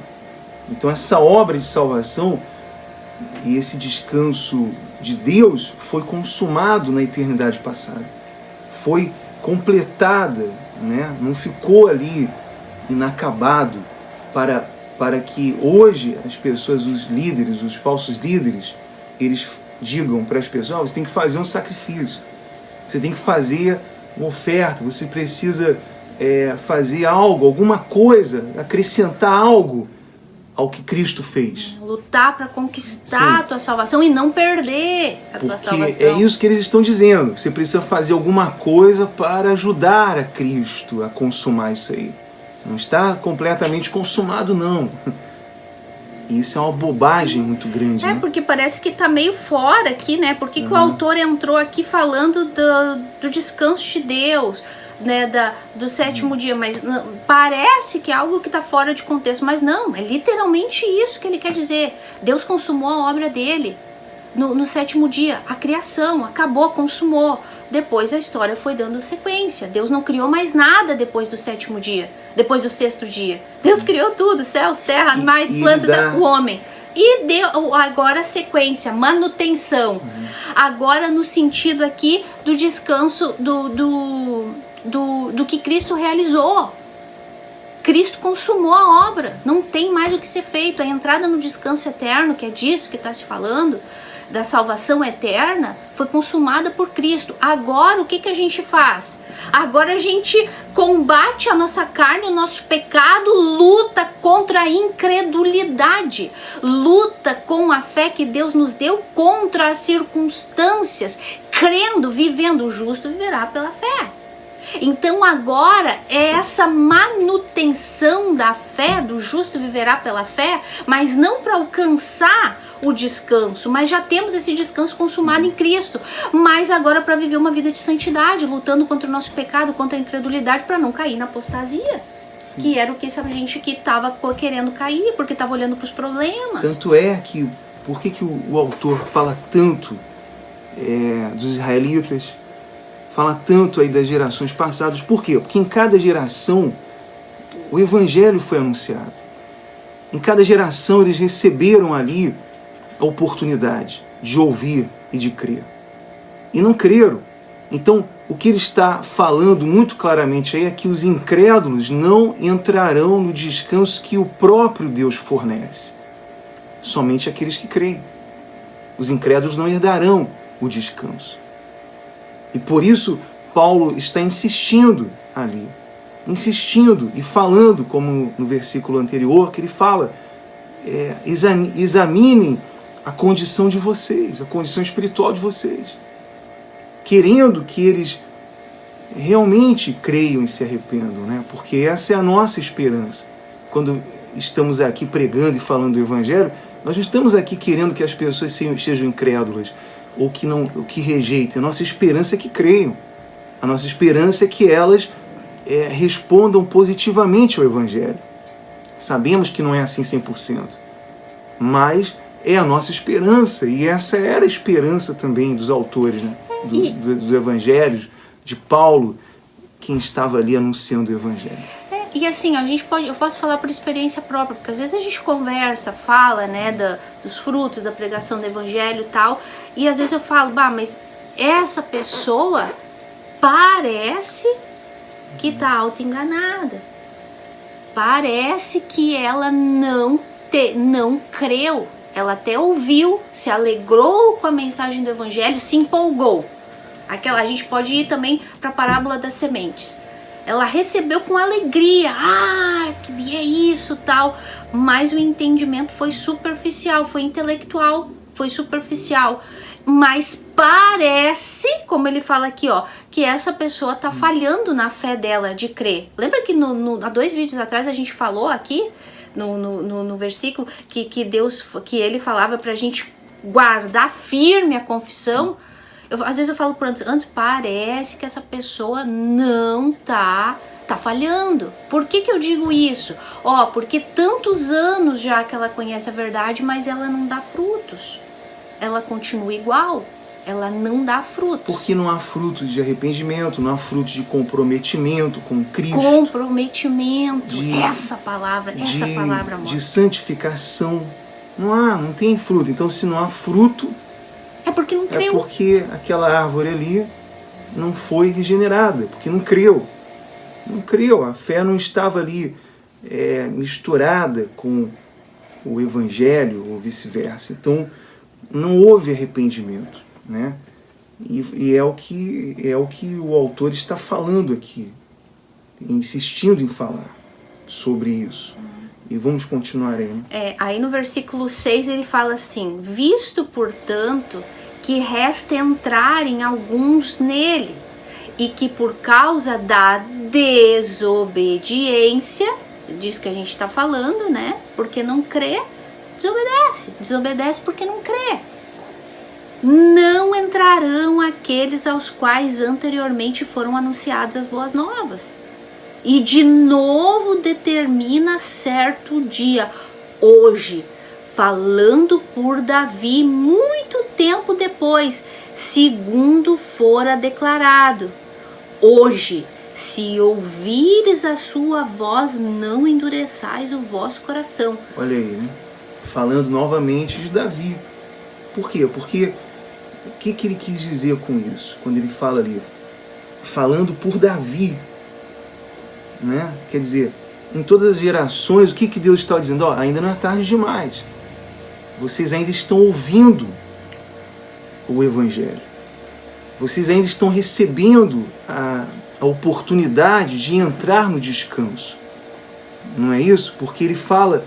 Então essa obra de salvação e esse descanso de Deus foi consumado na eternidade passada. Foi completada, né? Não ficou ali inacabado para que hoje as pessoas, os líderes, os falsos líderes, eles digam para as pessoas, você tem que fazer um sacrifício, você tem que fazer uma oferta, você precisa fazer algo, alguma coisa, acrescentar algo ao que Cristo fez. Lutar para conquistar a tua salvação e não perder a tua salvação. Porque é isso que eles estão dizendo. Você precisa fazer alguma coisa para ajudar a Cristo a consumar isso aí. Não está completamente consumado, não. E isso é uma bobagem muito grande. Né? Porque parece que está meio fora aqui, né? Por que o autor entrou aqui falando do descanso de Deus, né, do 7º dia, mas parece que é algo que está fora de contexto, mas não, é literalmente isso que ele quer dizer. Deus consumou a obra dele no 7º dia, a criação acabou, consumou. Depois a história foi dando sequência. Deus não criou mais nada depois do 7º dia, depois do 6º dia. Deus criou tudo, céus, terra, animais, plantas, o homem. E deu agora a sequência, manutenção. Agora no sentido aqui do descanso do que Cristo realizou. Cristo consumou a obra, não tem mais o que ser feito. A entrada no descanso eterno, que é disso que está se falando, da salvação eterna foi consumada por Cristo. Agora o que a gente faz? Agora a gente combate a nossa carne, o nosso pecado, luta contra a incredulidade, luta com a fé que Deus nos deu contra as circunstâncias, crendo, vivendo. O justo viverá pela fé. Então agora é essa manutenção da fé, do justo viverá pela fé, mas não para alcançar o descanso, mas já temos esse descanso consumado em Cristo, mas agora para viver uma vida de santidade, lutando contra o nosso pecado, contra a incredulidade, para não cair na apostasia. Sim. Que era o que essa gente que estava querendo cair, porque estava olhando para os problemas. Tanto é que, por que o autor fala tanto dos israelitas, fala tanto aí das gerações passadas? Por quê? Porque em cada geração o evangelho foi anunciado. Em cada geração eles receberam ali a oportunidade de ouvir e de crer. E não creram. Então, o que ele está falando muito claramente aí é que os incrédulos não entrarão no descanso que o próprio Deus fornece. Somente aqueles que creem. Os incrédulos não herdarão o descanso. E por isso, Paulo está insistindo ali. Insistindo e falando, como no versículo anterior, que ele fala, examinem a condição de vocês, a condição espiritual de vocês, querendo que eles realmente creiam e se arrependam, né? Porque essa é a nossa esperança. Quando estamos aqui pregando e falando do Evangelho, nós não estamos aqui querendo que as pessoas sejam incrédulas ou que rejeitem. A nossa esperança é que creiam. A nossa esperança é que elas respondam positivamente ao Evangelho. Sabemos que não é assim 100%, mas é a nossa esperança, e essa era a esperança também dos autores, né? do Evangelho, de Paulo, quem estava ali anunciando o Evangelho. E assim, eu posso falar por experiência própria, porque às vezes a gente conversa, fala, né, dos frutos da pregação do Evangelho e tal, e às vezes eu falo, mas essa pessoa parece que está auto-enganada, parece que ela não creu. Ela até ouviu, se alegrou com a mensagem do Evangelho, se empolgou. A gente pode ir também para a parábola das sementes. Ela recebeu com alegria, que é isso, tal, mas o entendimento foi superficial, foi intelectual, foi superficial. Mas parece, como ele fala aqui, que essa pessoa está falhando na fé dela de crer. Lembra que há 2 vídeos atrás a gente falou aqui, no versículo, que ele falava pra gente guardar firme a confissão? Às vezes eu falo por antes, parece que essa pessoa não tá falhando. Por que eu digo isso? Porque tantos anos já que ela conhece a verdade, mas ela não dá frutos. Ela continua igual, ela não dá frutos. Porque não há fruto de arrependimento, não há fruto de comprometimento com Cristo. Comprometimento, essa palavra, amor. De santificação. Não tem fruto. Então, se não há fruto, é porque não creu. É porque aquela árvore ali não foi regenerada, porque não creu. Não creu, a fé não estava ali misturada com o Evangelho ou vice-versa. Então, não houve arrependimento, né? E é o que o autor está falando aqui, insistindo em falar sobre isso. E vamos continuar aí, né? Aí no versículo 6 ele fala assim: visto, portanto, que resta entrarem alguns nele, e que por causa da desobediência, disso que a gente está falando, né? Porque não crê, desobedece porque não crê. Não entrarão aqueles aos quais anteriormente foram anunciadas as boas novas. E de novo determina certo dia, hoje, falando por Davi muito tempo depois, segundo fora declarado: hoje, se ouvires a sua voz, não endureçais o vosso coração. Olha aí, né? Falando novamente de Davi. Por quê? Porque o que ele quis dizer com isso? Quando ele fala ali, falando por Davi, né? Quer dizer, em todas as gerações, o que Deus está dizendo? Ainda não é tarde demais. Vocês ainda estão ouvindo o Evangelho. Vocês ainda estão recebendo a oportunidade de entrar no descanso. Não é isso? Porque ele fala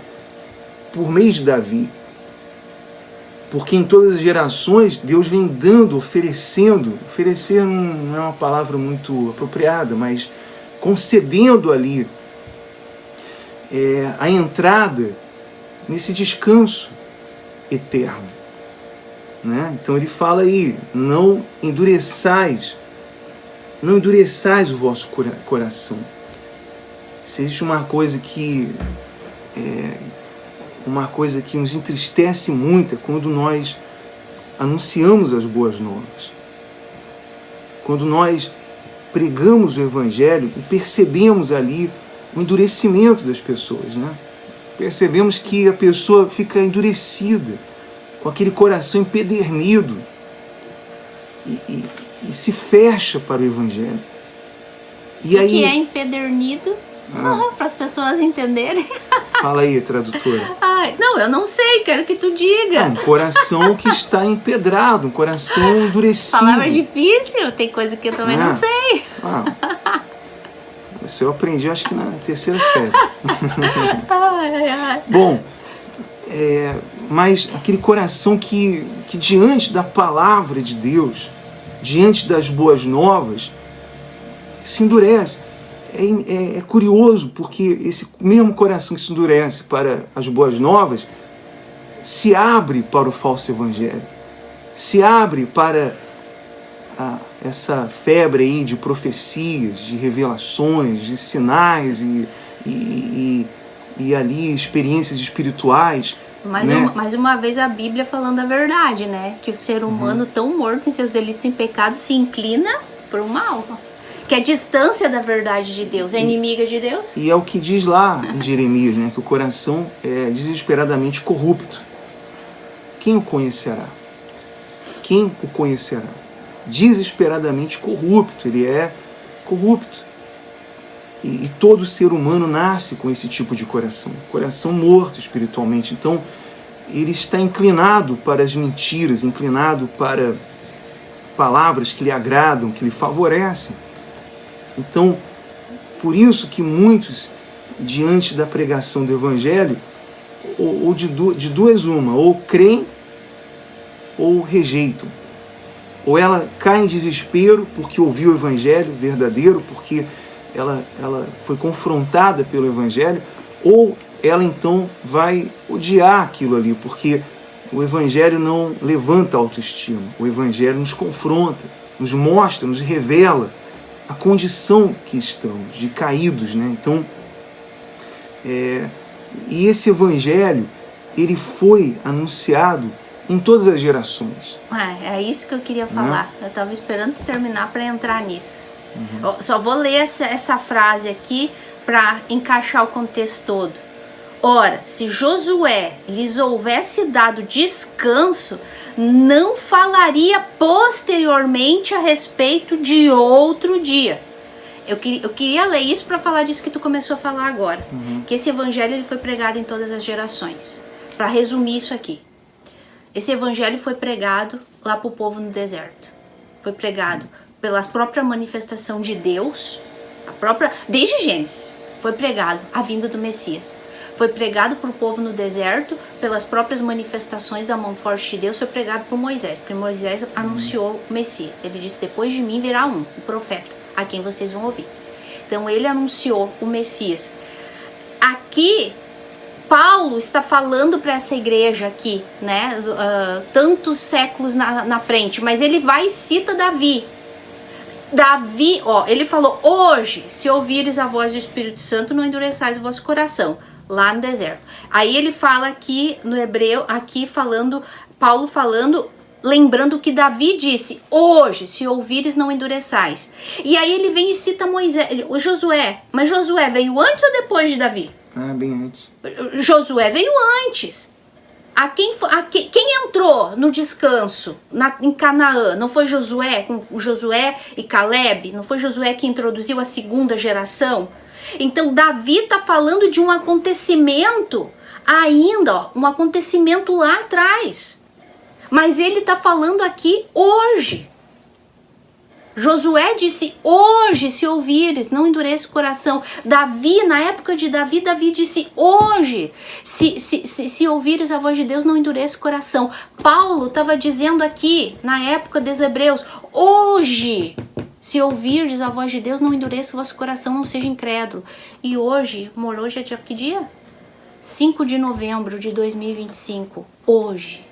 por meio de Davi. Porque em todas as gerações Deus vem dando, oferecendo. Oferecer não é uma palavra muito apropriada, mas concedendo ali a entrada nesse descanso eterno. Né? Então ele fala aí, não endureçais o vosso coração. Se existe uma coisa que nos entristece muito é quando nós anunciamos as boas novas. Quando nós pregamos o Evangelho e percebemos ali o endurecimento das pessoas, né? Percebemos que a pessoa fica endurecida, com aquele coração empedernido e se fecha para o Evangelho. E aí, que é empedernido? Para as pessoas entenderem. Fala aí, tradutora. Não, eu não sei, quero que tu diga. Um coração que está empedrado, um coração endurecido. Palavra difícil, tem coisa que eu também não sei. Isso eu aprendi, acho que na 3ª série. Bom, mas aquele coração que diante da palavra de Deus, diante das boas novas, se endurece. É curioso, porque esse mesmo coração que se endurece para as boas novas se abre para o falso evangelho, se abre para essa febre aí de profecias, de revelações, de sinais e ali experiências espirituais. Mais uma vez a Bíblia falando a verdade, né? Que o ser humano tão morto em seus delitos e pecados se inclina por um mal. Que a distância da verdade de Deus é inimiga de Deus. E é o que diz lá em Jeremias, né? Que o coração é desesperadamente corrupto. Quem o conhecerá? Quem o conhecerá? Desesperadamente corrupto. Ele é corrupto. E todo ser humano nasce com esse tipo de coração. Coração morto espiritualmente. Então, ele está inclinado para as mentiras, inclinado para palavras que lhe agradam, que lhe favorecem. Então, por isso que muitos, diante da pregação do Evangelho, ou de duas uma, ou creem ou rejeitam. Ou ela cai em desespero porque ouviu o Evangelho verdadeiro, porque ela foi confrontada pelo Evangelho, ou ela então vai odiar aquilo ali, porque o Evangelho não levanta a autoestima. O Evangelho nos confronta, nos mostra, nos revela a condição que estamos, de caídos, né? Então, e esse Evangelho, ele foi anunciado em todas as gerações. É isso que eu queria falar. Eu estava esperando terminar para entrar nisso. Só vou ler essa frase aqui para encaixar o contexto todo. Ora, se Josué lhes houvesse dado descanso, não falaria posteriormente a respeito de outro dia. Eu queria ler isso para falar disso que tu começou a falar agora. Que esse evangelho ele foi pregado em todas as gerações. Para resumir isso aqui. Esse evangelho foi pregado lá para o povo no deserto. Foi pregado pela própria manifestação de Deus, desde Gênesis, foi pregado a vinda do Messias. Foi pregado para o povo no deserto, pelas próprias manifestações da mão forte de Deus, foi pregado por Moisés, porque Moisés anunciou o Messias. Ele disse, depois de mim virá o profeta, a quem vocês vão ouvir. Então ele anunciou o Messias. Aqui, Paulo está falando para essa igreja aqui, né, tantos séculos na frente, mas ele vai e cita Davi. Ele falou, hoje, se ouvires a voz do Espírito Santo, não endureçais o vosso coração. Lá no deserto. Aí ele fala aqui no hebreu, Paulo falando, lembrando que Davi disse, hoje, se ouvires, não endureçais. E aí ele vem e cita Josué. Mas Josué veio antes ou depois de Davi? Bem antes. Josué veio antes. Quem entrou no descanso em Canaã? Não foi Josué, com Josué e Caleb? Não foi Josué que introduziu a segunda geração? Então Davi está falando de um acontecimento ainda, um acontecimento lá atrás. Mas ele está falando aqui hoje. Josué disse hoje, se ouvires, não endureça o coração. Davi, na época de Davi, Davi disse hoje, se ouvires a voz de Deus, não endureça o coração. Paulo estava dizendo aqui, na época dos Hebreus, hoje, se ouvirdes a voz de Deus, não endureça o vosso coração, não seja incrédulo. E hoje, amor, hoje é dia, que dia? 5 de novembro de 2025, hoje,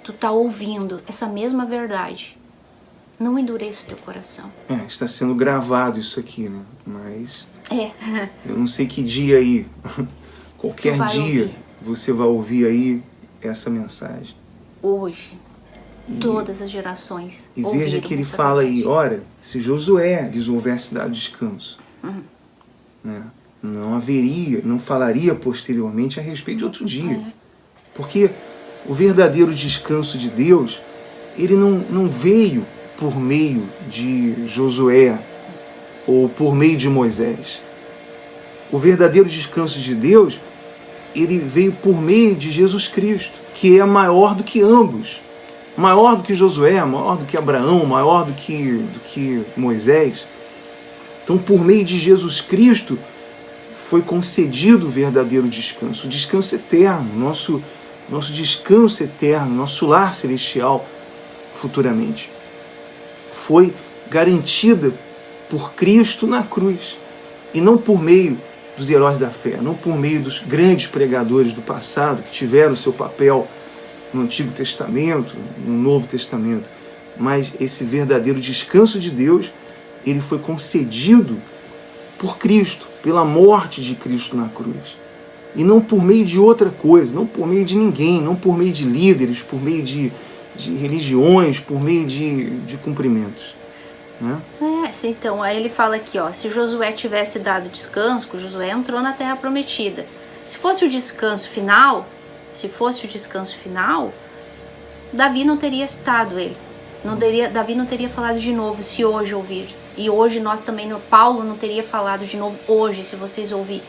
tu tá ouvindo essa mesma verdade. Não endureça o teu coração. Está sendo gravado isso aqui, né? Mas É. eu não sei que dia aí, qualquer dia, ouvir. você vai ouvir aí essa mensagem. Hoje, todas as gerações. E veja que ele fala aí, ora, se Josué lhes houvesse dado descanso, né? Não falaria posteriormente a respeito de outro dia. Porque o verdadeiro descanso de Deus, ele não veio por meio de Josué ou por meio de Moisés. O verdadeiro descanso de Deus, ele veio por meio de Jesus Cristo, que é maior do que ambos. Maior do que Josué, maior do que Abraão, maior do que Moisés. Então, por meio de Jesus Cristo, foi concedido o verdadeiro descanso, o descanso eterno, nosso descanso eterno, nosso lar celestial futuramente. Foi garantida por Cristo na cruz, e não por meio dos heróis da fé, não por meio dos grandes pregadores do passado que tiveram seu papel no Antigo Testamento, no Novo Testamento, mas esse verdadeiro descanso de Deus, ele foi concedido por Cristo, pela morte de Cristo na cruz. E não por meio de outra coisa, não por meio de ninguém, não por meio de líderes, por meio de religiões, por meio de cumprimentos. Né? Então, aí ele fala aqui, ó, se Josué tivesse dado descanso, que Josué entrou na Terra Prometida. Se fosse o descanso final, Davi não teria citado ele. Davi não teria falado de novo, se hoje ouvires. E hoje nós também, Paulo não teria falado de novo hoje, se vocês ouvirem.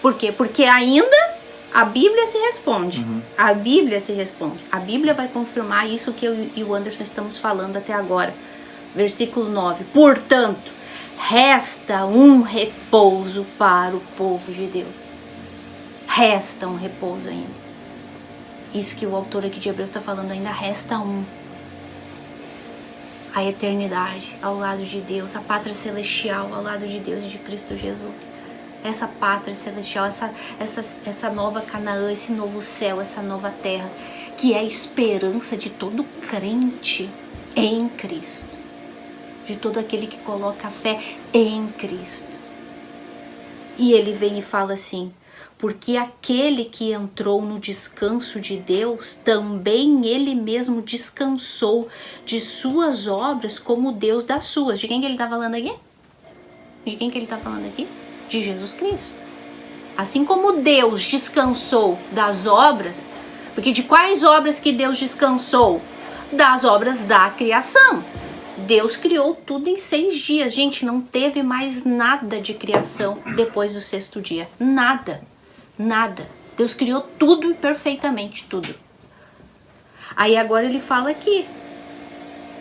Por quê? Porque ainda a Bíblia se responde. A Bíblia se responde. A Bíblia vai confirmar isso que eu e o Anderson estamos falando até agora. Versículo 9. Portanto, resta um repouso para o povo de Deus. Resta um repouso ainda. Isso que o autor aqui de Hebreus está falando, ainda resta um. A eternidade ao lado de Deus, a pátria celestial ao lado de Deus e de Cristo Jesus. Essa pátria celestial, essa nova Canaã, esse novo céu, essa nova terra, que é a esperança de todo crente em Cristo. De todo aquele que coloca a fé em Cristo. E ele vem e fala assim, porque aquele que entrou no descanso de Deus, também ele mesmo descansou de suas obras como Deus das suas. De quem que ele está falando aqui? De quem que ele está falando aqui? De Jesus Cristo. Assim como Deus descansou das obras, porque de quais obras que Deus descansou? Das obras da criação. Deus criou tudo em 6 dias. Gente, não teve mais nada de criação depois do 6º dia. Nada. Nada. Deus criou tudo e perfeitamente tudo. Aí agora ele fala aqui.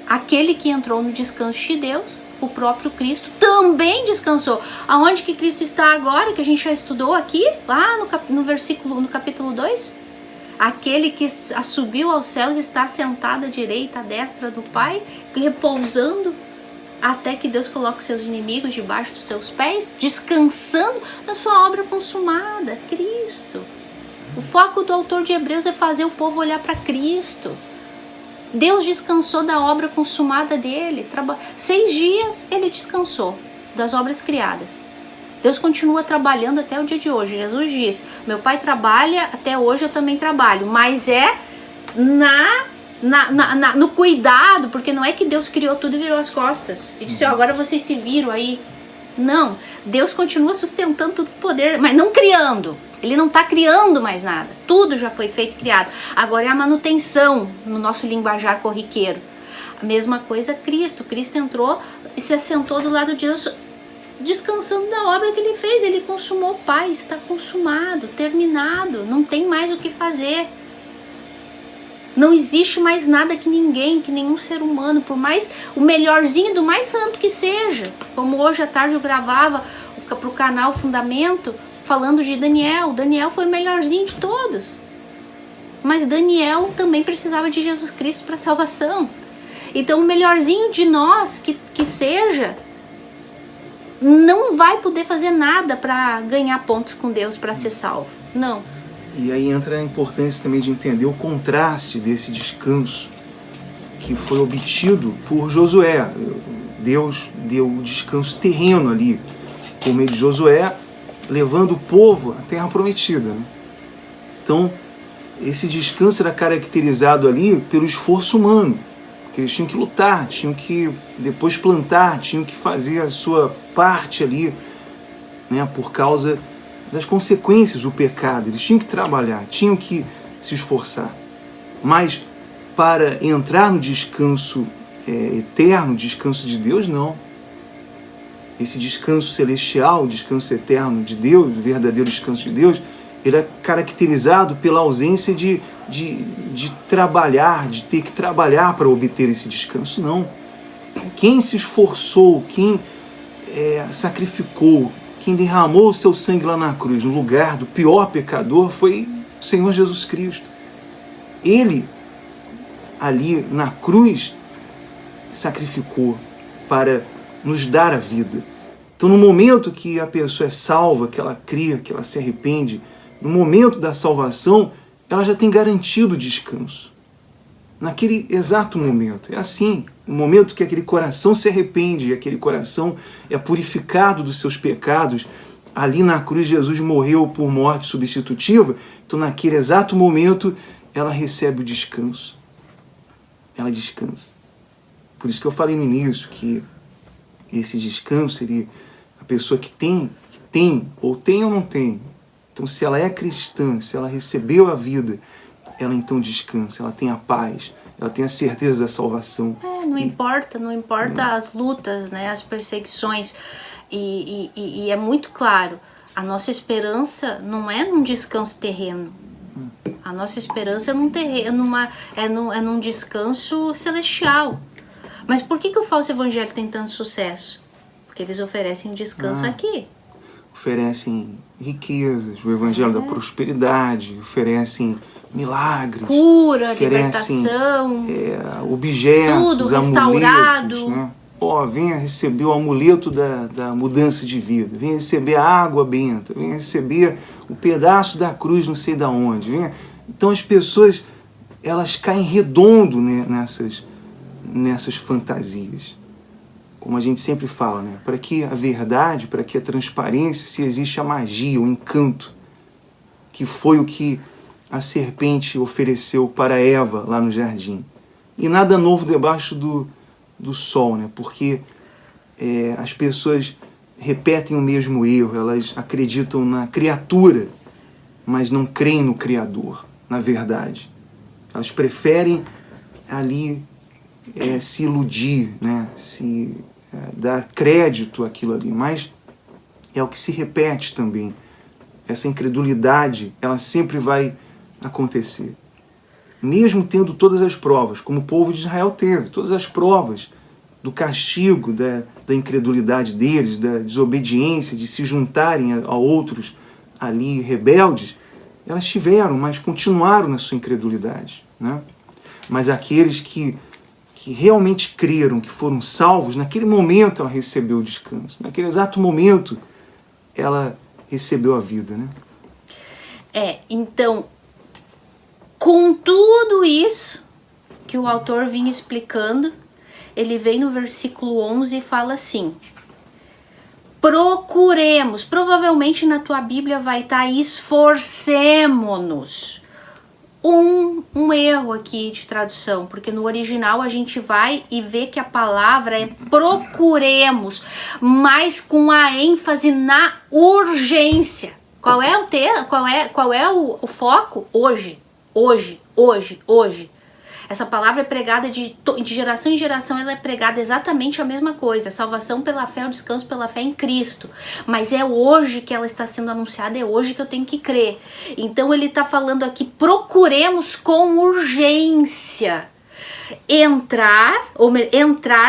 Aquele que entrou no descanso de Deus, o próprio Cristo, também descansou. Aonde que Cristo está agora, que a gente já estudou aqui, lá no capítulo 2? Aquele que subiu aos céus está sentado à direita, à destra do Pai, repousando até que Deus coloque seus inimigos debaixo dos seus pés, descansando da sua obra consumada, Cristo. O foco do autor de Hebreus é fazer o povo olhar para Cristo. Deus descansou da obra consumada dele. 6 dias ele descansou das obras criadas. Deus continua trabalhando até o dia de hoje. Jesus diz, meu Pai trabalha, até hoje eu também trabalho. Mas é no cuidado, porque não é que Deus criou tudo e virou as costas. E disse, agora vocês se viram aí. Não, Deus continua sustentando todo o poder, mas não criando. Ele não está criando mais nada. Tudo já foi feito e criado. Agora é a manutenção no nosso linguajar corriqueiro. A mesma coisa Cristo. Cristo entrou e se assentou do lado de Deus, descansando da obra que ele fez. Ele consumou o Pai, está consumado, terminado, não tem mais o que fazer. Não existe mais nada que ninguém, que nenhum ser humano, por mais o melhorzinho do mais santo que seja. Como hoje à tarde eu gravava para o canal Fundamento, falando de Daniel. Daniel foi o melhorzinho de todos. Mas Daniel também precisava de Jesus Cristo para salvação. Então o melhorzinho de nós que seja, não vai poder fazer nada para ganhar pontos com Deus, para ser salvo. Não. E aí entra a importância também de entender o contraste desse descanso que foi obtido por Josué. Deus deu o descanso terreno ali, por meio de Josué, levando o povo à terra prometida, né? Então, esse descanso era caracterizado ali pelo esforço humano, porque eles tinham que lutar, tinham que depois plantar, tinham que fazer a sua parte ali, né, por causa das consequências do pecado. Eles tinham que trabalhar, tinham que se esforçar. Mas para entrar no descanso eterno, descanso de Deus, não. Esse descanso celestial, descanso eterno de Deus, o verdadeiro descanso de Deus, ele é caracterizado pela ausência de trabalhar, de ter que trabalhar para obter esse descanso. Não. Quem se esforçou, quem sacrificou, quem derramou o seu sangue lá na cruz, no lugar do pior pecador, foi o Senhor Jesus Cristo. Ele, ali na cruz, sacrificou para nos dar a vida. Então, no momento que a pessoa é salva, que ela crê, que ela se arrepende, no momento da salvação, ela já tem garantido o descanso. Naquele exato momento. É assim, no momento que aquele coração se arrepende, aquele coração é purificado dos seus pecados, ali na cruz Jesus morreu por morte substitutiva, então naquele exato momento ela recebe o descanso. Ela descansa. Por isso que eu falei no início que esse descanso seria a pessoa que tem ou não tem. Então, se ela é cristã, se ela recebeu a vida, ela então descansa, ela tem a paz, ela tem a certeza da salvação. Não importa as lutas, né, as perseguições. E é muito claro, a nossa esperança não é num descanso terreno. A nossa esperança é num descanso celestial. Mas por que o falso evangelho tem tanto sucesso? Porque eles oferecem um descanso aqui. Oferecem riquezas, o evangelho da prosperidade, oferecem milagres, cura, oferecem libertação, objetos, tudo restaurado. amuletos, né? Venha receber o amuleto da mudança de vida, venha receber a água benta, venha receber o pedaço da cruz não sei de onde. Então as pessoas, elas caem redondo, né, nessas fantasias. Como a gente sempre fala, né? Para que a verdade, para que a transparência, se existe a magia, o encanto, que foi o que a serpente ofereceu para Eva lá no jardim. E nada novo debaixo do sol, né? Porque as pessoas repetem o mesmo erro, elas acreditam na criatura, mas não creem no Criador, na verdade. Elas preferem ali se iludir, né? Dar crédito àquilo ali, mas é o que se repete também. Essa incredulidade, ela sempre vai acontecer. Mesmo tendo todas as provas, como o povo de Israel teve, todas as provas do castigo, da incredulidade deles, da desobediência, de se juntarem a outros ali rebeldes, elas tiveram, mas continuaram na sua incredulidade, né? Mas aqueles que realmente creram, que foram salvos, naquele momento ela recebeu o descanso. Naquele exato momento ela recebeu a vida, né? Então, com tudo isso que o autor vinha explicando, ele vem no versículo 11 e fala assim: procuremos, provavelmente na tua Bíblia vai estar esforcemo-nos. Um erro aqui de tradução, porque no original a gente vai e vê que a palavra é procuremos, mas com a ênfase na urgência. Qual é o foco? Hoje. Essa palavra é pregada de geração em geração, ela é pregada exatamente a mesma coisa. Salvação pela fé, o descanso pela fé em Cristo. Mas é hoje que ela está sendo anunciada, é hoje que eu tenho que crer. Então ele está falando aqui, procuremos com urgência entrar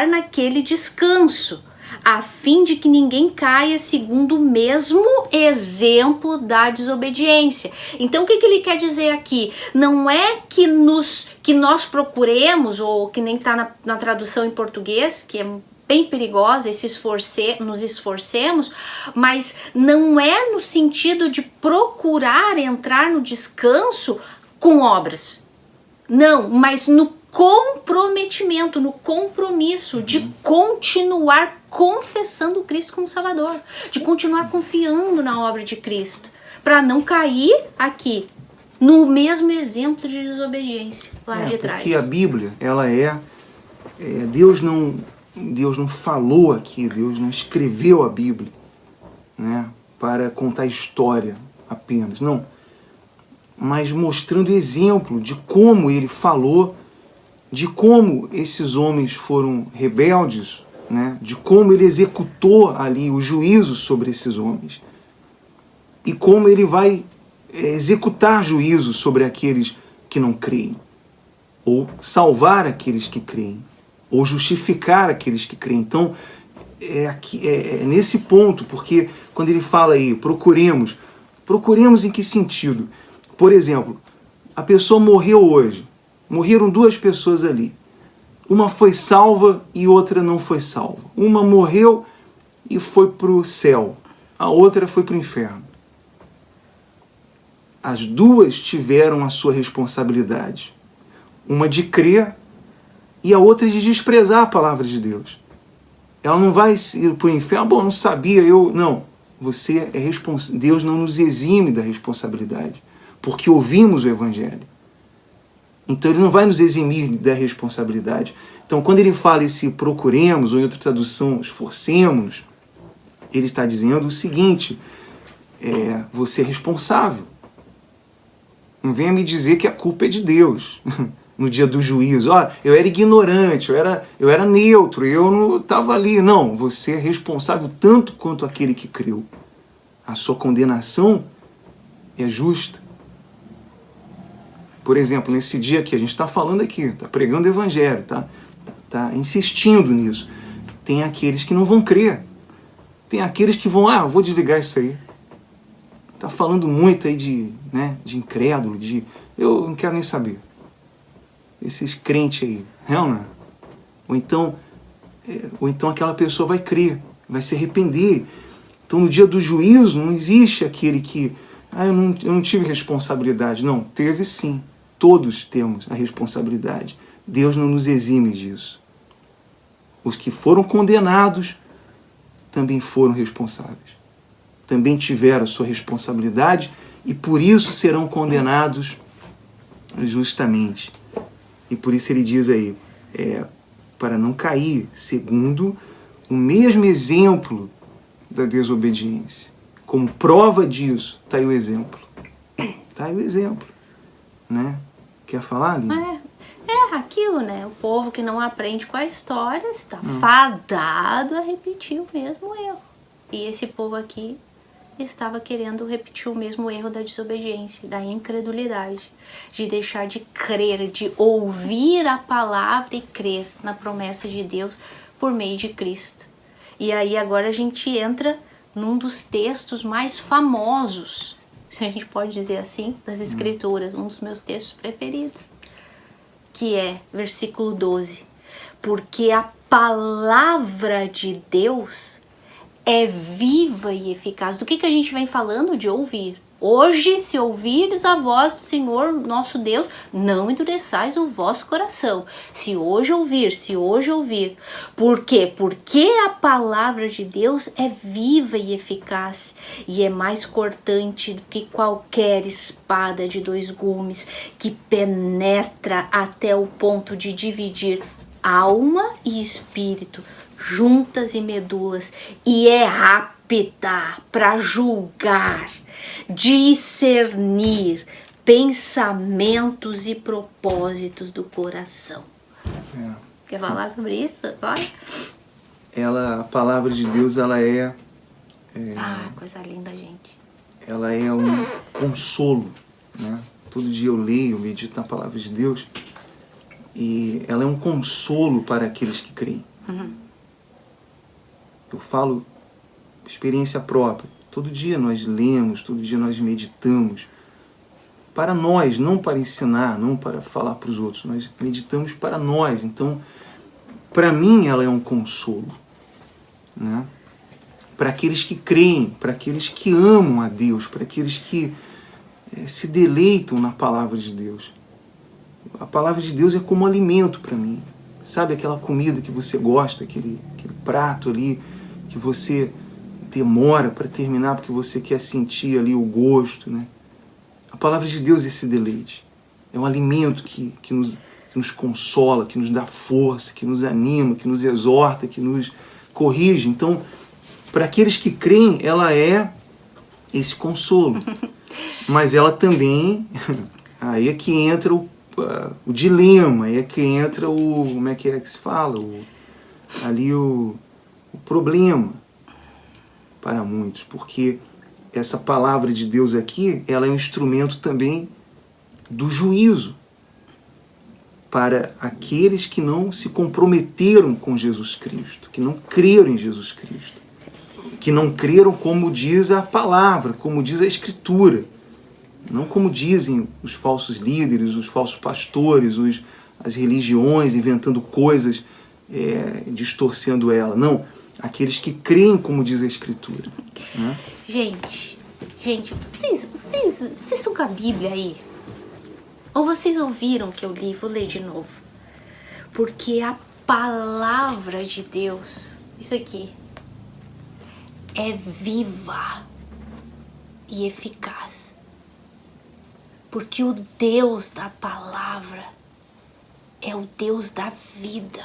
naquele descanso, a fim de que ninguém caia segundo o mesmo exemplo da desobediência. Então o que ele quer dizer aqui? Não é que nós procuremos, ou que nem está na tradução em português, que é bem perigosa, e nos esforcemos, mas não é no sentido de procurar entrar no descanso com obras. Não, mas no comprometimento, no compromisso de continuar confessando Cristo como Salvador, de continuar confiando na obra de Cristo, para não cair aqui no mesmo exemplo de desobediência lá de trás. Porque a Bíblia, ela Deus não falou aqui, Deus não escreveu a Bíblia, né, para contar história apenas, não, mas mostrando exemplo de como ele falou, de como esses homens foram rebeldes, né? De como ele executou ali o juízo sobre esses homens. E como ele vai executar juízo sobre aqueles que não creem. Ou salvar aqueles que creem. Ou justificar aqueles que creem. Então, é nesse ponto, porque quando ele fala aí, procuremos em que sentido? Por exemplo, a pessoa morreu hoje. Morreram duas pessoas ali. Uma foi salva e outra não foi salva. Uma morreu e foi para o céu. A outra foi para o inferno. As duas tiveram a sua responsabilidade. Uma de crer e a outra de desprezar a palavra de Deus. Ela não vai ir para o inferno. Bom, não sabia, Não. Você é responsável. Deus não nos exime da responsabilidade. Porque ouvimos o Evangelho. Então ele não vai nos eximir da responsabilidade. Então quando ele fala esse procuremos, ou em outra tradução, esforcemos, ele está dizendo o seguinte, você é responsável. Não venha me dizer que a culpa é de Deus no dia do juízo. Eu era ignorante, eu era neutro, eu não estava ali. Não, você é responsável tanto quanto aquele que creu. A sua condenação é justa. Por exemplo, nesse dia que a gente está falando aqui, está pregando o Evangelho, tá insistindo nisso. Tem aqueles que não vão crer. Tem aqueles que vão, eu vou desligar isso aí. Está falando muito aí de incrédulo, eu não quero nem saber. Esses crentes aí, não é? Ou então aquela pessoa vai crer, vai se arrepender. Então no dia do juízo não existe aquele que, eu não tive responsabilidade. Não, teve sim. Todos temos a responsabilidade. Deus não nos exime disso. Os que foram condenados também foram responsáveis. Também tiveram a sua responsabilidade e por isso serão condenados justamente. E por isso ele diz aí, para não cair segundo o mesmo exemplo da desobediência. Como prova disso, está aí o exemplo. Está aí o exemplo. Né? Quer falar, Lívia? É aquilo, né? O povo que não aprende com a história está fadado a repetir o mesmo erro. E esse povo aqui estava querendo repetir o mesmo erro da desobediência, da incredulidade, de deixar de crer, de ouvir a palavra e crer na promessa de Deus por meio de Cristo. E aí agora a gente entra num dos textos mais famosos, se a gente pode dizer assim, das Escrituras, um dos meus textos preferidos, que é versículo 12. Porque a palavra de Deus é viva e eficaz. Do que a gente vem falando? De ouvir. Hoje, se ouvires a voz do Senhor nosso Deus, não endureçais o vosso coração. Se hoje ouvir. Por quê? Porque a palavra de Deus é viva e eficaz e é mais cortante do que qualquer espada de 2 gumes, que penetra até o ponto de dividir alma e espírito, juntas e medulas, e é apta para julgar, discernir pensamentos e propósitos do coração. É. Quer falar sobre isso agora? A palavra de Deus, ela é Coisa linda, gente. ela é um consolo, né? Todo dia eu leio, medito na palavra de Deus, e ela é um consolo para aqueles que creem. Eu falo experiência própria. Todo dia nós lemos, todo dia nós meditamos para nós, não para ensinar, não para falar para os outros. Nós meditamos para nós. Então, para mim, ela é um consolo, né? Para aqueles que creem, para aqueles que amam a Deus, para aqueles que se deleitam na palavra de Deus. A palavra de Deus é como alimento para mim. Sabe aquela comida que você gosta, aquele prato ali que você demora para terminar porque você quer sentir ali o gosto, né? A palavra de Deus é esse deleite. É um alimento que nos consola, que nos dá força, que nos anima, que nos exorta, que nos corrige. Então, para aqueles que creem, ela é esse consolo. Mas ela também, aí é que entra o dilema, aí é que entra como é que se fala? O problema para muitos, porque essa palavra de Deus aqui, ela é um instrumento também do juízo para aqueles que não se comprometeram com Jesus Cristo, que não creram em Jesus Cristo, que não creram como diz a palavra, como diz a Escritura, não como dizem os falsos líderes, os falsos pastores, as religiões inventando coisas, distorcendo ela. Não, aqueles que creem como diz a Escritura, né? Gente, vocês estão com a Bíblia aí? Ou vocês ouviram que eu li? Vou ler de novo. Porque a palavra de Deus, isso aqui, é viva e eficaz. Porque o Deus da palavra é o Deus da vida.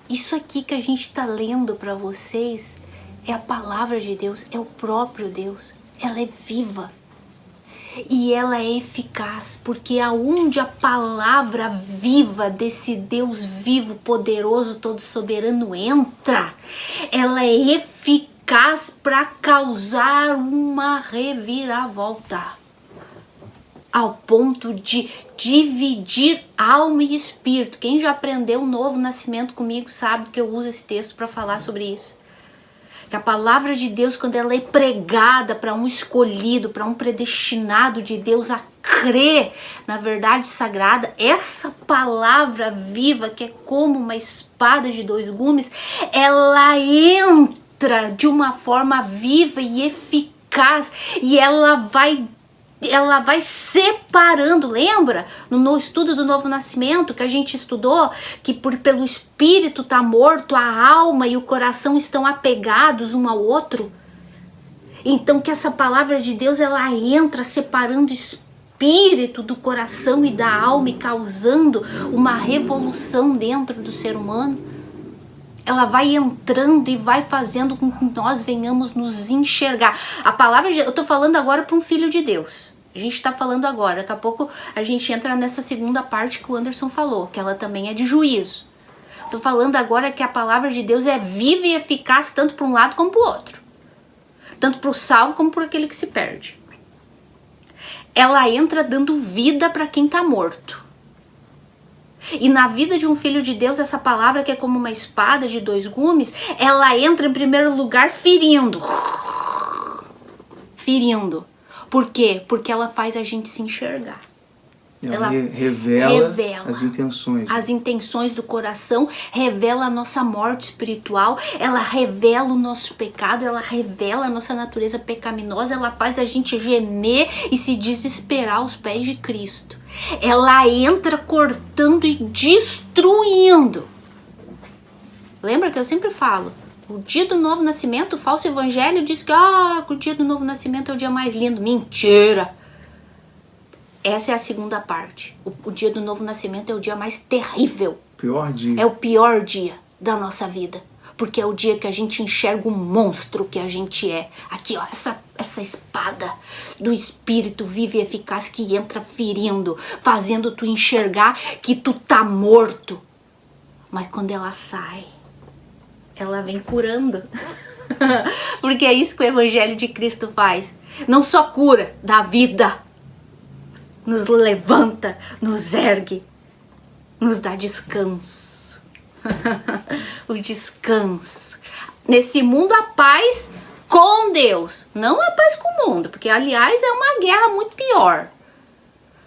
Isso aqui que a gente está lendo para vocês é a palavra de Deus, é o próprio Deus. Ela é viva e ela é eficaz, porque aonde a palavra viva desse Deus vivo, poderoso, todo soberano entra, ela é eficaz para causar uma reviravolta, ao ponto de dividir alma e espírito. Quem já aprendeu o novo nascimento comigo sabe que eu uso esse texto para falar sobre isso. Que a palavra de Deus, quando ela é pregada para um escolhido, para um predestinado de Deus a crer na verdade sagrada, essa palavra viva, que é como uma espada de dois gumes, ela entra de uma forma viva e eficaz e ela vai separando. Lembra no estudo do novo nascimento que a gente estudou que pelo espírito tá morto, a alma e o coração estão apegados um ao outro? Então que essa palavra de Deus, ela entra separando o espírito do coração e da alma e causando uma revolução dentro do ser humano. Ela vai entrando e vai fazendo com que nós venhamos nos enxergar. A palavra, eu tô falando agora para um filho de Deus. A gente está falando agora. Daqui a pouco a gente entra nessa segunda parte que o Anderson falou, que ela também é de juízo. Tô falando agora que a palavra de Deus é viva e eficaz tanto para um lado como para o outro. Tanto para o salvo como para aquele que se perde. Ela entra dando vida para quem está morto. E na vida de um filho de Deus, essa palavra que é como uma espada de dois gumes, ela entra em primeiro lugar ferindo. Ferindo. Por quê? Porque ela faz a gente se enxergar. Ela revela as intenções. As intenções do coração, revela a nossa morte espiritual, ela revela o nosso pecado, ela revela a nossa natureza pecaminosa, ela faz a gente gemer e se desesperar aos pés de Cristo. Ela entra cortando e destruindo. Lembra que eu sempre falo? O dia do novo nascimento, o falso evangelho diz que o dia do novo nascimento é o dia mais lindo. Mentira! Essa é a segunda parte. O dia do novo nascimento é o dia mais terrível. Pior dia. É o pior dia da nossa vida. porque é o dia que a gente enxerga o monstro que a gente é. Aqui, ó, essa espada do Espírito vive e eficaz que entra ferindo, fazendo tu enxergar que tu tá morto. Mas quando ela sai, ela vem curando. Porque é isso que o Evangelho de Cristo faz. Não só cura, dá vida. Nos levanta, nos ergue, nos dá descanso. O descanso. Nesse mundo a paz com Deus, não a paz com o mundo, porque aliás é uma guerra muito pior.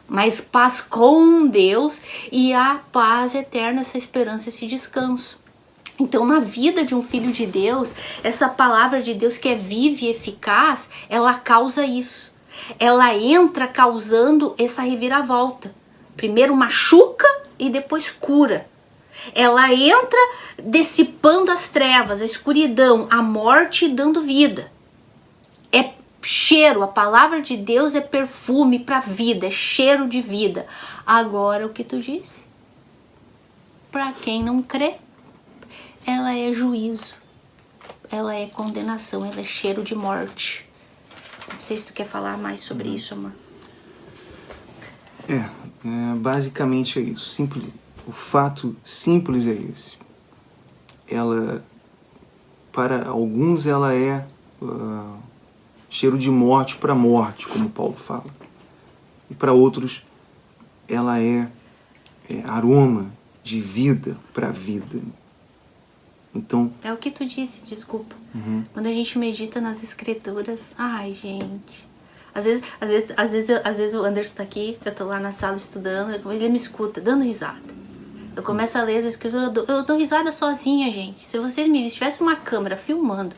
Mas paz com Deus e a paz eterna, essa esperança, esse descanso. Então, na vida de um filho de Deus, essa palavra de Deus que é viva e eficaz, ela causa isso. Ela entra causando essa reviravolta. Primeiro machuca e depois cura. Ela entra dissipando as trevas, a escuridão, a morte e dando vida. É cheiro, a palavra de Deus é perfume para a vida, é cheiro de vida. Agora, o que tu disse? Para quem não crê, ela é juízo, ela é condenação, ela é cheiro de morte. Não sei se tu quer falar mais sobre isso, amor. Basicamente é isso. Simples. O fato simples é esse. Ela, para alguns, ela é cheiro de morte para morte, como Paulo fala. E para outros, ela é aroma de vida para vida. Então, é o que tu disse, desculpa. Quando a gente medita nas escrituras, ai, gente. Às vezes o Anderson tá aqui, eu tô lá na sala estudando, ele me escuta, dando risada. Eu começo a ler as escrituras, eu dou risada sozinha, gente. Se vocês me vissem, tivesse uma câmera filmando,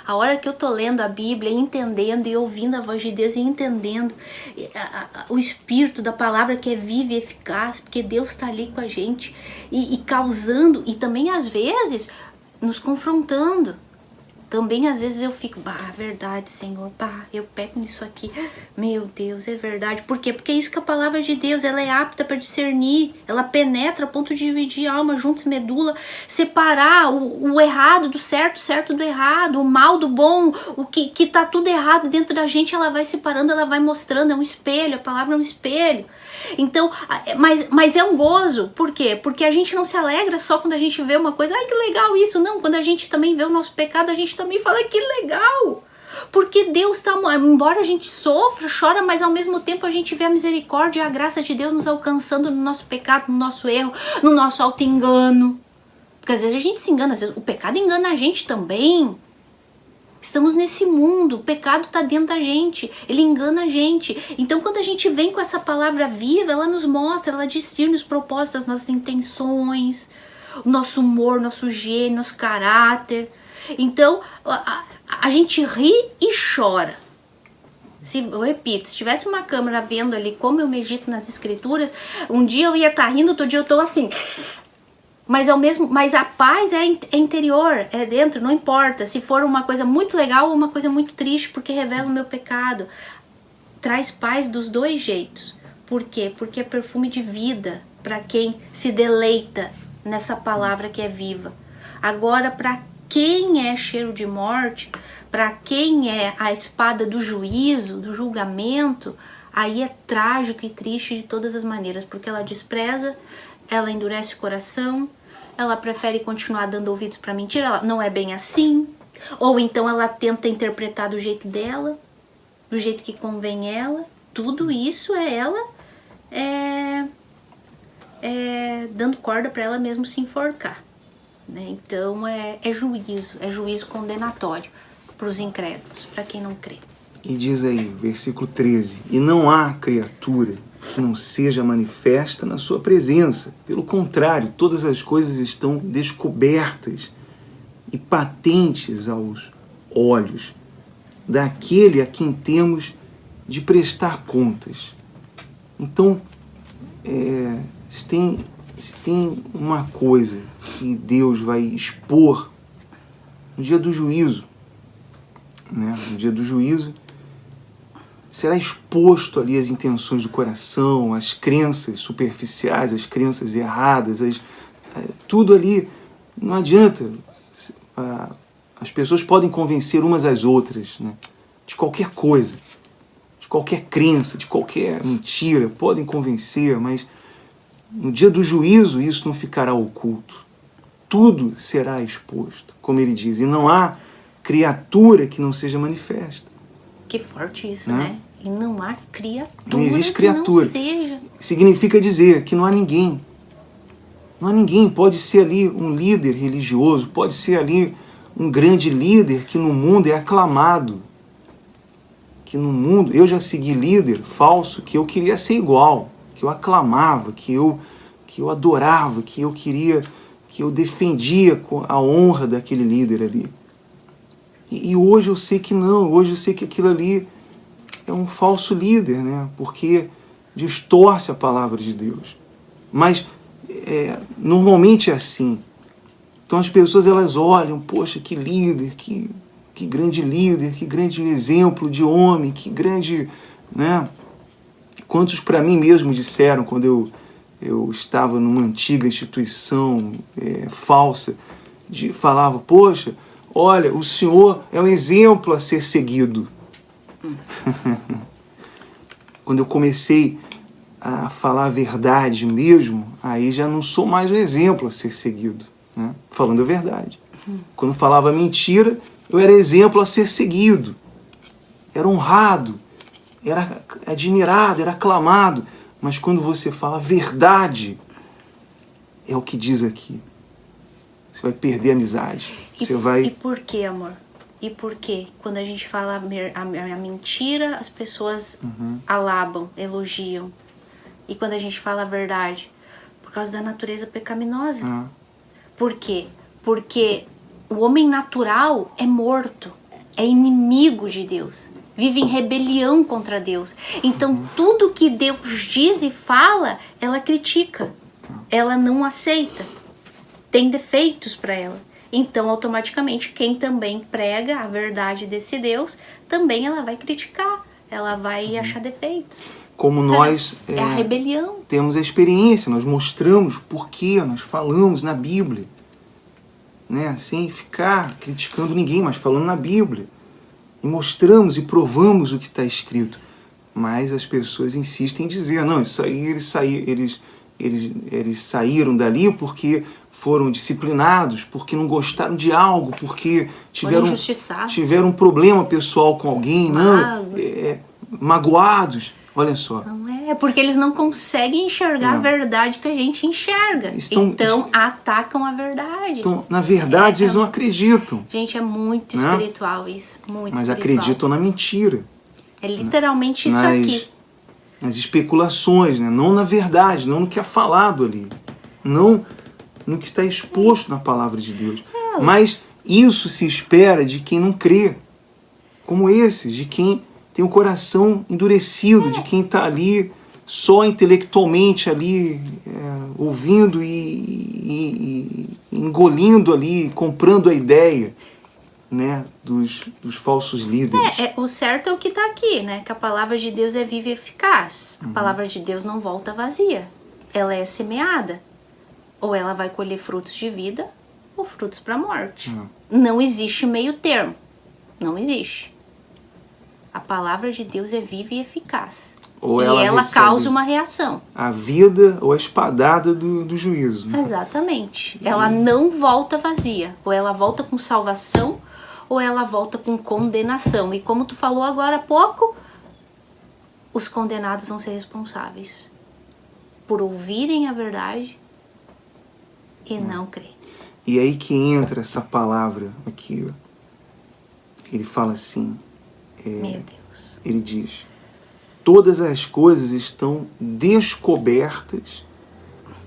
a hora que eu tô lendo a Bíblia, entendendo e ouvindo a voz de Deus e entendendo o espírito da palavra que é viva e eficaz, porque Deus tá ali com a gente e causando, e também às vezes nos confrontando. Também às vezes eu fico, verdade, Senhor, eu peco nisso aqui. Meu Deus, é verdade. Por quê? Porque é isso que a palavra de Deus, ela é apta para discernir. Ela penetra a ponto de dividir a alma juntos, medula, separar o errado do certo, o certo do errado, o mal do bom, o que tá tudo errado dentro da gente, ela vai separando, ela vai mostrando, é um espelho, a palavra é um espelho. Então, mas é um gozo. Por quê? Porque a gente não se alegra só quando a gente vê uma coisa, ai que legal isso, não. Quando a gente também vê o nosso pecado, a gente também fala que legal. Porque Deus tá, embora a gente sofra, chora, mas ao mesmo tempo a gente vê a misericórdia e a graça de Deus nos alcançando no nosso pecado, no nosso erro, no nosso auto-engano. Porque às vezes a gente se engana, às vezes o pecado engana a gente também. Estamos nesse mundo, o pecado está dentro da gente, ele engana a gente. Então quando a gente vem com essa palavra viva, ela nos mostra, ela discerne os propósitos, as nossas intenções, o nosso humor, nosso gênio, nosso caráter. Então a gente ri e chora. Eu repito, se tivesse uma câmera vendo ali como eu medito nas escrituras, um dia eu ia estar rindo, outro dia eu estou assim... Mas a paz é interior, é dentro, não importa. Se for uma coisa muito legal ou uma coisa muito triste, porque revela o meu pecado. Traz paz dos dois jeitos. Por quê? Porque é perfume de vida para quem se deleita nessa palavra que é viva. Agora, para quem é cheiro de morte, para quem é a espada do juízo, do julgamento, aí é trágico e triste de todas as maneiras, porque ela despreza, ela endurece o coração, ela prefere continuar dando ouvidos para mentira, ela não é bem assim, ou então ela tenta interpretar do jeito dela, do jeito que convém ela. Tudo isso é ela dando corda para ela mesmo se enforcar, né? Então é juízo condenatório para os incrédulos, para quem não crê. E diz aí, versículo 13, e não há criatura que não seja manifesta na sua presença. Pelo contrário, todas as coisas estão descobertas e patentes aos olhos daquele a quem temos de prestar contas. Então, se tem uma coisa que Deus vai expor no dia do juízo, né? No dia do juízo, será exposto ali as intenções do coração, as crenças superficiais, as crenças erradas, tudo ali. Não adianta. as pessoas podem convencer umas às outras, né, de qualquer coisa, de qualquer crença, de qualquer mentira, podem convencer, mas no dia do juízo isso não ficará oculto. Tudo será exposto, como ele diz, e não há criatura que não seja manifesta. Que forte isso, né? E não há criatura, não existe criatura que não seja. Significa dizer que não há ninguém. Não há ninguém. Pode ser ali um líder religioso, pode ser ali um grande líder que no mundo é aclamado. Que no mundo, eu já segui líder falso que eu queria ser igual, que eu aclamava, que eu adorava, que eu defendia a honra daquele líder ali. E hoje eu sei que não, hoje eu sei que aquilo ali é um falso líder, né? Porque distorce a palavra de Deus. Mas normalmente é assim. Então as pessoas elas olham, poxa, que líder, que grande líder, que grande exemplo de homem, que grande, né? Quantos para mim mesmo disseram quando eu estava numa antiga instituição falsa, falava, poxa, olha, o senhor é um exemplo a ser seguido. Quando eu comecei a falar a verdade mesmo, aí já não sou mais um exemplo a ser seguido, né? Falando a verdade. Quando falava mentira, eu era exemplo a ser seguido. Era honrado, era admirado, era aclamado. Mas quando você fala a verdade, é o que diz aqui. Você vai perder a amizade. E por quê, amor? E por quê? Quando a gente fala a mentira, as pessoas alabam, elogiam. E quando a gente fala a verdade? Por causa da natureza pecaminosa. Por quê? Porque o homem natural é morto, é inimigo de Deus, vive em rebelião contra Deus. Então tudo que Deus diz e fala, ela critica, ela não aceita, tem defeitos para ela. Então automaticamente quem também prega a verdade desse Deus, também ela vai criticar, ela vai achar defeitos. Como nós é a rebelião. Temos a experiência, nós mostramos por quê, nós falamos na Bíblia, né? Sem ficar criticando ninguém, mas falando na Bíblia. E mostramos e provamos o que está escrito. Mas as pessoas insistem em dizer, não, isso aí eles saíram dali porque foram disciplinados, porque não gostaram de algo, porque tiveram um problema pessoal com alguém, magoados. Olha só. Não é porque eles não conseguem enxergar a verdade que a gente enxerga. Então atacam a verdade. Então, na verdade, eles não acreditam. Gente, é muito espiritual isso. Mas acreditam na mentira. É literalmente isso aqui. Nas especulações, né? Não na verdade, não no que é falado ali. Não no que está exposto na palavra de Deus. Mas isso se espera de quem não crê. Como esses, de quem tem o coração endurecido, de quem está ali só intelectualmente ali, ouvindo e engolindo ali, comprando a ideia, né, dos falsos líderes. O certo é o que está aqui, né? Que a palavra de Deus é viva e eficaz. A palavra de Deus não volta vazia. Ela é semeada. Ou ela vai colher frutos de vida ou frutos para a morte. Não existe meio termo. Não existe. A palavra de Deus é viva e eficaz. Ou e ela causa uma reação. A vida ou a espadada do juízo. Né? Exatamente. Ela não volta vazia. Ou ela volta com salvação, ou ela volta com condenação. E como tu falou agora há pouco, os condenados vão ser responsáveis por ouvirem a verdade e não crer. E aí que entra essa palavra aqui. Ó. Ele fala assim... Meu Deus. Ele diz, todas as coisas estão descobertas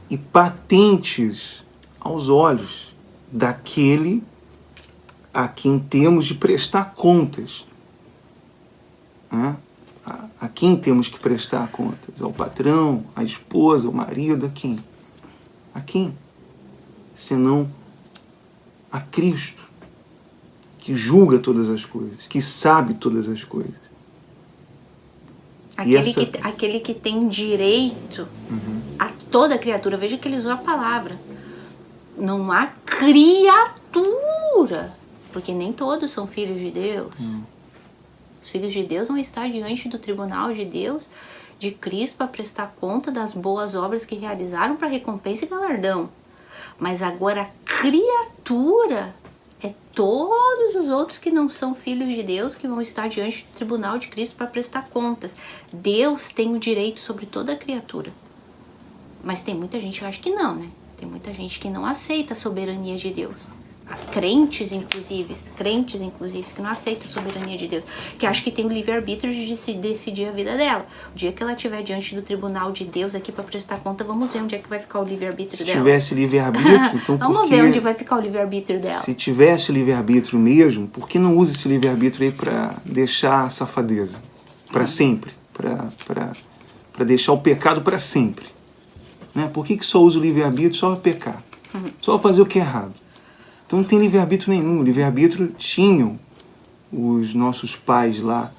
e patentes aos olhos daquele a quem temos de prestar contas. Né? A quem temos que prestar contas? Ao patrão, à esposa, ao marido, a quem? A quem? Senão a Cristo, que julga todas as coisas, que sabe todas as coisas. Aquele que tem direito a toda criatura. Veja que ele usou a palavra. Não há criatura criatura, porque nem todos são filhos de Deus. Os filhos de Deus vão estar diante do tribunal de Deus, de Cristo, para prestar conta das boas obras que realizaram para recompensa e galardão. Mas agora a criatura é todos os outros que não são filhos de Deus que vão estar diante do tribunal de Cristo para prestar contas. Deus tem o direito sobre toda a criatura. Mas tem muita gente que acha que não, né? Tem muita gente que não aceita a soberania de Deus. Há crentes, inclusive, que não aceitam a soberania de Deus, que acham que tem o livre-arbítrio de decidir a vida dela. O dia que ela estiver diante do tribunal de Deus aqui para prestar conta, vamos ver onde é que vai ficar o livre-arbítrio dela. Se tivesse livre-arbítrio, então vamos ver onde vai ficar o livre-arbítrio dela. Se tivesse livre-arbítrio mesmo, por que não usa esse livre-arbítrio aí para deixar a safadeza? Para sempre. Para deixar o pecado para sempre. Né? Por que só usa o livre-arbítrio só para pecar? Só fazer o que é errado? Então não tem livre-arbítrio nenhum. Livre-arbítrio tinham os nossos pais lá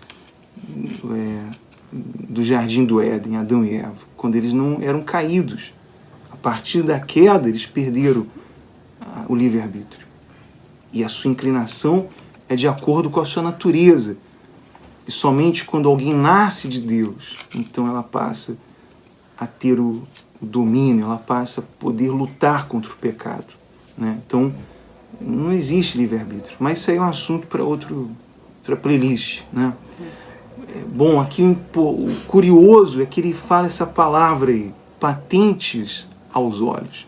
do Jardim do Éden, Adão e Eva, quando eles não eram caídos. A partir da queda, eles perderam o livre-arbítrio. E a sua inclinação é de acordo com a sua natureza. E somente quando alguém nasce de Deus, então ela passa a ter o domínio, ela passa a poder lutar contra o pecado. Né? Então, não existe livre-arbítrio. Mas isso aí é um assunto para outra playlist. Né? Bom, aqui o curioso é que ele fala essa palavra aí, patentes aos olhos.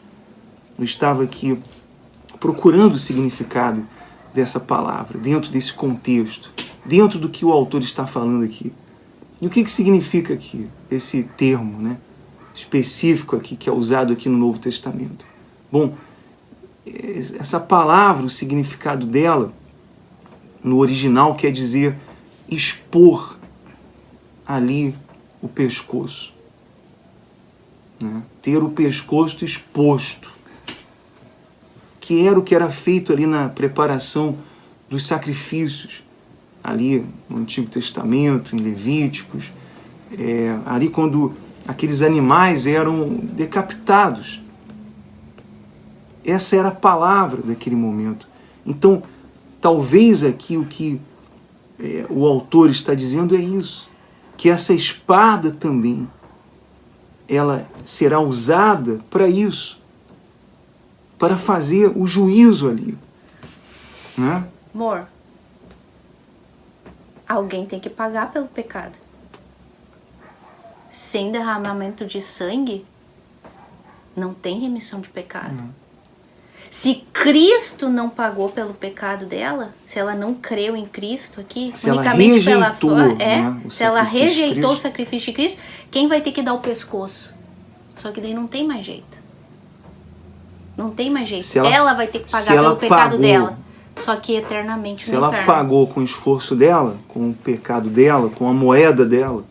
Eu estava aqui procurando o significado dessa palavra, dentro desse contexto, dentro do que o autor está falando aqui. E o que significa aqui, esse termo, né, específico aqui, que é usado aqui no Novo Testamento? Bom, essa palavra, o significado dela, no original, quer dizer expor ali o pescoço. Né? Ter o pescoço exposto. Que era o que era feito ali na preparação dos sacrifícios. Ali no Antigo Testamento, em Levíticos. Ali quando aqueles animais eram decapitados. Essa era a palavra daquele momento. Então, talvez aqui o que o autor está dizendo é isso. Que essa espada também, ela será usada para isso. Para fazer o juízo ali. Né? Amor, alguém tem que pagar pelo pecado. Sem derramamento de sangue, não tem remissão de pecado. Se Cristo não pagou pelo pecado dela, se ela não creu em Cristo aqui, se unicamente ela rejeitou, se ela rejeitou o sacrifício de Cristo, quem vai ter que dar o pescoço? Só que daí não tem mais jeito. Não tem mais jeito. Ela vai ter que pagar pelo pecado dela. Só que eternamente no inferno. Se ela pagou com o esforço dela, com o pecado dela, com a moeda dela,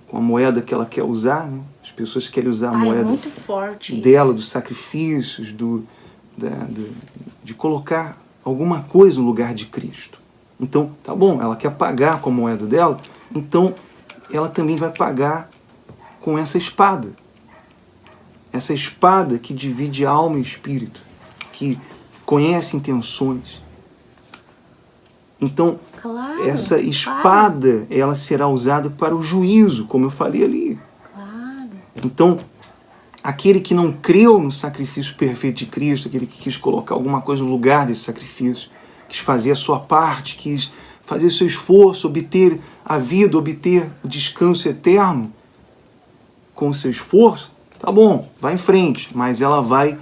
com a moeda que ela quer usar, né? As pessoas querem usar a moeda muito forte dela, dos sacrifícios, de colocar alguma coisa no lugar de Cristo. Então, tá bom, ela quer pagar com a moeda dela, então ela também vai pagar com essa espada. Essa espada que divide alma e espírito, que conhece intenções. Então, claro, essa espada, ela será usada para o juízo, como eu falei ali. Claro. Então, aquele que não creu no sacrifício perfeito de Cristo, aquele que quis colocar alguma coisa no lugar desse sacrifício, quis fazer a sua parte, quis fazer seu esforço, obter a vida, obter o descanso eterno com o seu esforço, tá bom, vai em frente, mas ela vai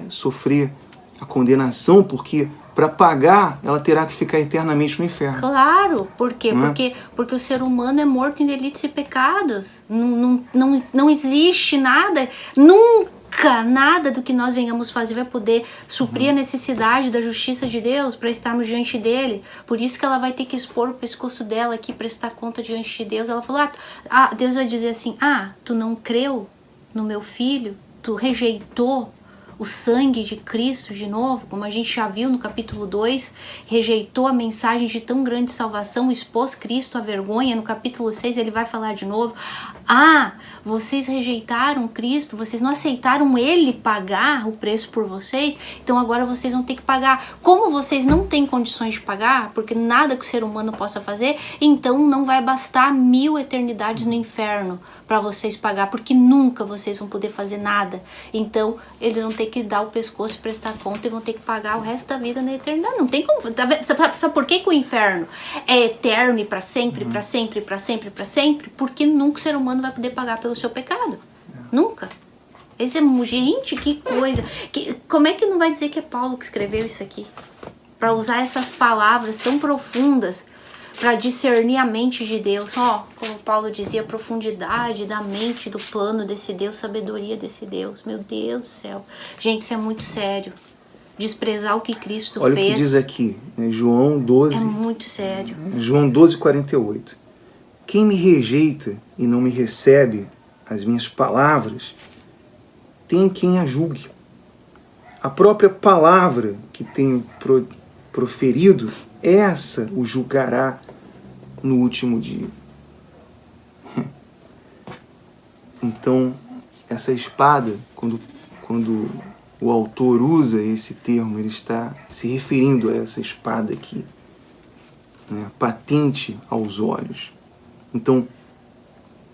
sofrer a condenação, porque para pagar, ela terá que ficar eternamente no inferno. Claro, por quê? Porque o ser humano é morto em delitos e pecados. Não existe nada, nunca nada do que nós venhamos fazer vai poder suprir a necessidade da justiça de Deus para estarmos diante dele. Por isso que ela vai ter que expor o pescoço dela aqui, prestar conta diante de Deus. Ela falou, Deus vai dizer assim, tu não creu no meu filho, tu rejeitou o sangue de Cristo de novo, como a gente já viu no capítulo 2, rejeitou a mensagem de tão grande salvação, expôs Cristo à vergonha. No capítulo 6 ele vai falar de novo: ah, vocês rejeitaram Cristo, vocês não aceitaram ele pagar o preço por vocês, então agora vocês vão ter que pagar. Como vocês não têm condições de pagar, porque nada que o ser humano possa fazer, então não vai bastar 1000 eternidades no inferno para vocês pagar, porque nunca vocês vão poder fazer nada. Então eles vão ter que dar o pescoço, prestar conta e vão ter que pagar o resto da vida na eternidade. Não tem como. Sabe por que o inferno é eterno e para sempre, para sempre, para sempre, para sempre? Porque nunca o ser humano vai poder pagar pelo seu pecado. Nunca. Esse é, gente, que coisa. Como é que não vai dizer que é Paulo que escreveu isso aqui? Para usar essas palavras tão profundas para discernir a mente de Deus. Ó, como Paulo dizia, a profundidade da mente, do plano desse Deus, sabedoria desse Deus. Meu Deus do céu. Gente, isso é muito sério. Desprezar o que Cristo fez. Olha o que diz aqui, João 12. É muito sério. João 12:48. Quem me rejeita e não me recebe as minhas palavras, tem quem a julgue. A própria palavra que tenho proferido, essa o julgará no último dia. Então, essa espada, quando o autor usa esse termo, ele está se referindo a essa espada aqui, né, patente aos olhos. Então,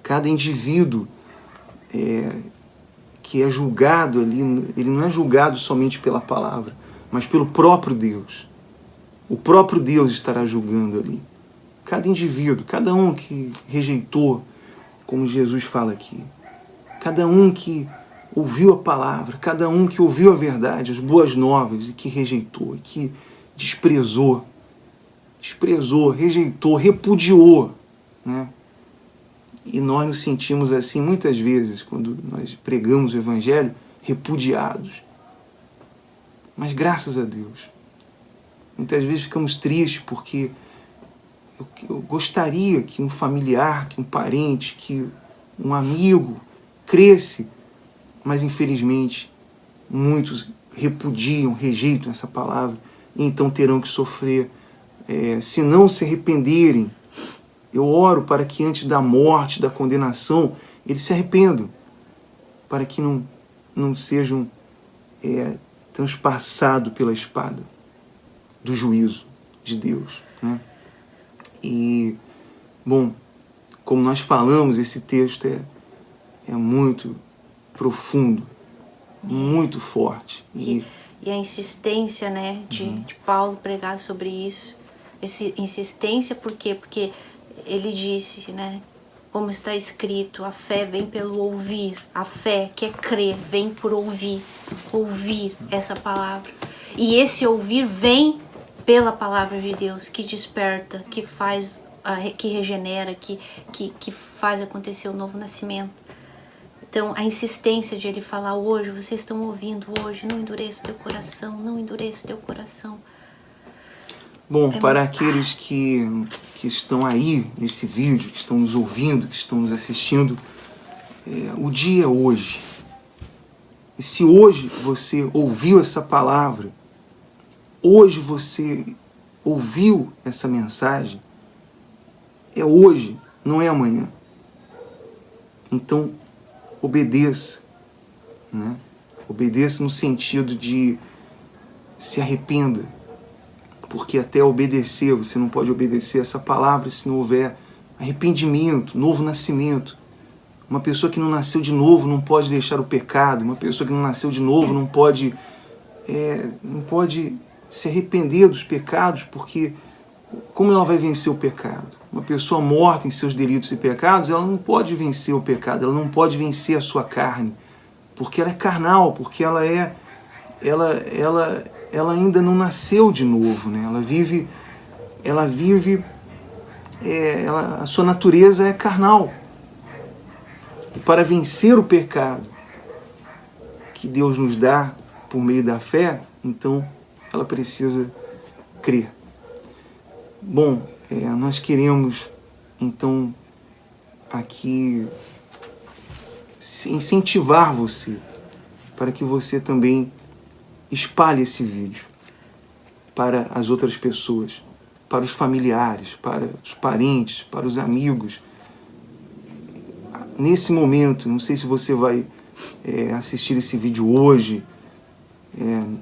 cada indivíduo que é julgado ali, ele não é julgado somente pela palavra, mas pelo próprio Deus. O próprio Deus estará julgando ali. Cada indivíduo, cada um que rejeitou, como Jesus fala aqui. Cada um que ouviu a palavra, cada um que ouviu a verdade, as boas novas, e que rejeitou, e que desprezou, rejeitou, repudiou, né? E nós nos sentimos assim muitas vezes, quando nós pregamos o Evangelho, repudiados. Mas graças a Deus, muitas vezes ficamos tristes porque eu gostaria que um familiar, que um parente, que um amigo cresce, mas infelizmente muitos repudiam, rejeitam essa palavra, e então terão que sofrer, se não se arrependerem. Eu oro para que antes da morte, da condenação, eles se arrependam, para que não sejam transpassados pela espada do juízo de Deus, né? E, bom, como nós falamos, esse texto é muito profundo, muito forte. E a insistência, né, de Paulo pregar sobre isso. Insistência por quê? Porque ele disse, né, como está escrito, a fé vem pelo ouvir. A fé, que é crer, vem por ouvir essa palavra. E esse ouvir vem pela palavra de Deus, que desperta, que faz, que regenera, que faz acontecer o novo nascimento. Então, a insistência de ele falar hoje, vocês estão ouvindo hoje, não endureça o teu coração, não endureça o teu coração. Bom, para aqueles que estão aí nesse vídeo, que estão nos ouvindo, que estão nos assistindo, o dia é hoje. E se hoje você ouviu essa palavra, hoje você ouviu essa mensagem, é hoje, não é amanhã. Então, obedeça, né? Obedeça no sentido de se arrependa, porque até obedecer, você não pode obedecer essa palavra se não houver arrependimento, novo nascimento. Uma pessoa que não nasceu de novo não pode deixar o pecado, uma pessoa que não nasceu de novo não pode se arrepender dos pecados, porque como ela vai vencer o pecado? Uma pessoa morta em seus delitos e pecados, ela não pode vencer o pecado, ela não pode vencer a sua carne, porque ela é carnal, porque ela ainda não nasceu de novo, né? A sua natureza é carnal. E para vencer o pecado que Deus nos dá por meio da fé, então ela precisa crer. Bom, nós queremos então aqui incentivar você para que você também espalhe esse vídeo para as outras pessoas, para os familiares, para os parentes, para os amigos. Nesse momento, não sei se você vai assistir esse vídeo hoje,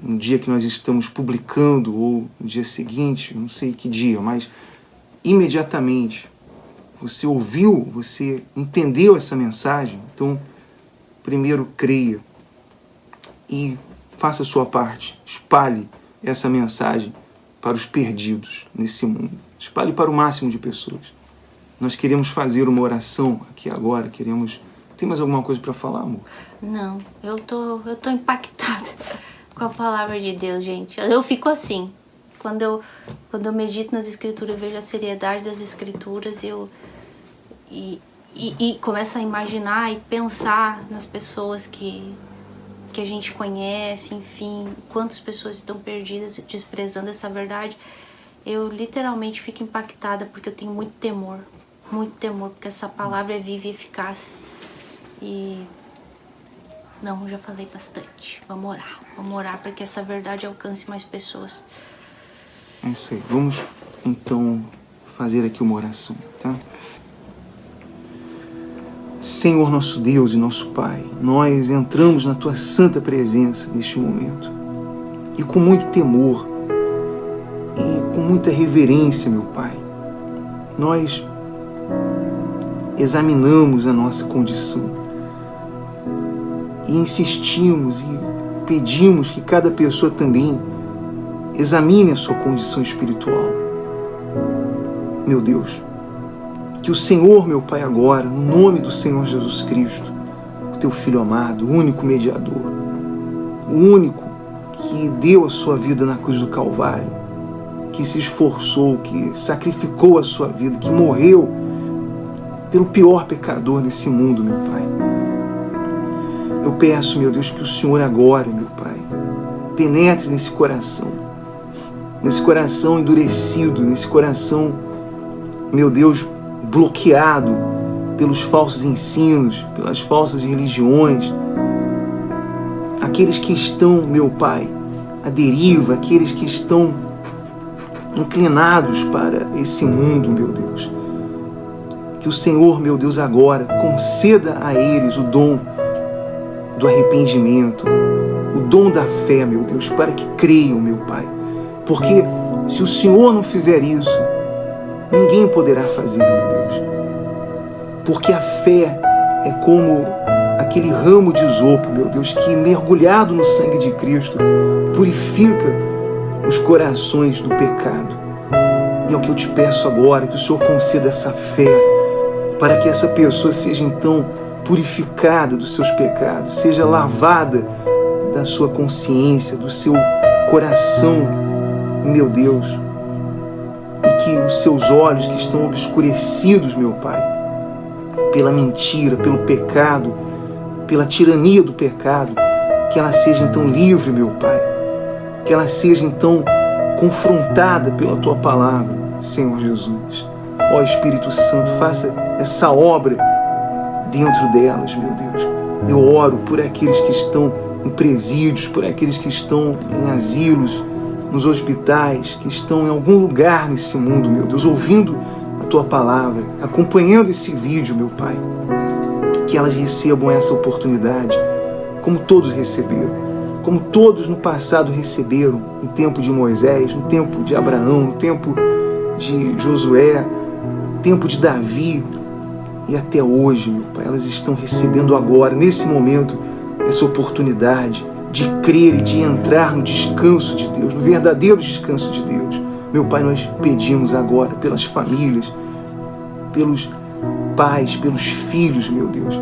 no dia que nós estamos publicando, ou no dia seguinte, não sei que dia, mas imediatamente você ouviu, você entendeu essa mensagem, então primeiro creia e faça a sua parte, espalhe essa mensagem para os perdidos nesse mundo, espalhe para o máximo de pessoas. Nós queremos fazer uma oração aqui agora, Tem mais alguma coisa para falar, amor? Não, eu tô impactada com a palavra de Deus, gente. Eu fico assim, quando eu medito nas escrituras, eu vejo a seriedade das escrituras e começo a imaginar e pensar nas pessoas que a gente conhece, enfim, quantas pessoas estão perdidas, desprezando essa verdade. Eu literalmente fico impactada porque eu tenho muito temor, porque essa palavra é viva e eficaz. E não, já falei bastante. Vamos orar para que essa verdade alcance mais pessoas. É isso aí. Vamos então fazer aqui uma oração, tá? Senhor nosso Deus e nosso Pai, nós entramos na Tua santa presença neste momento e com muito temor e com muita reverência, meu Pai, nós examinamos a nossa condição e insistimos e pedimos que cada pessoa também examine a sua condição espiritual. Meu Deus, que o Senhor, meu Pai, agora, no nome do Senhor Jesus Cristo, o Teu Filho amado, o único mediador, o único que deu a sua vida na cruz do Calvário, que se esforçou, que sacrificou a sua vida, que morreu pelo pior pecador desse mundo, meu Pai. Eu peço, meu Deus, que o Senhor agora, meu Pai, penetre nesse coração endurecido, nesse coração, meu Deus, bloqueado pelos falsos ensinos, pelas falsas religiões, aqueles que estão, meu Pai, à deriva, aqueles que estão inclinados para esse mundo, meu Deus. Que o Senhor, meu Deus, agora conceda a eles o dom do arrependimento, o dom da fé, meu Deus, para que creiam, meu Pai. Porque se o Senhor não fizer isso, ninguém poderá fazer, meu Deus. Porque a fé é como aquele ramo de isopo, meu Deus, que mergulhado no sangue de Cristo purifica os corações do pecado. E é o que eu te peço agora, que o Senhor conceda essa fé para que essa pessoa seja então purificada dos seus pecados, seja lavada da sua consciência, do seu coração, meu Deus, e que os seus olhos que estão obscurecidos, meu Pai, pela mentira, pelo pecado, pela tirania do pecado, que ela seja então livre, meu Pai, que ela seja então confrontada pela Tua palavra, Senhor Jesus. Ó Espírito Santo, faça essa obra dentro delas, meu Deus. Eu oro por aqueles que estão em presídios, por aqueles que estão em asilos, nos hospitais, que estão em algum lugar nesse mundo, meu Deus, ouvindo a Tua palavra, acompanhando esse vídeo, meu Pai. Que elas recebam essa oportunidade, como todos receberam, como todos no passado receberam, no tempo de Moisés, no tempo de Abraão, no tempo de Josué, no tempo de Davi, e até hoje, meu Pai, elas estão recebendo agora, nesse momento, essa oportunidade de crer e de entrar no descanso de Deus, no verdadeiro descanso de Deus. Meu Pai, nós pedimos agora pelas famílias, pelos pais, pelos filhos, meu Deus,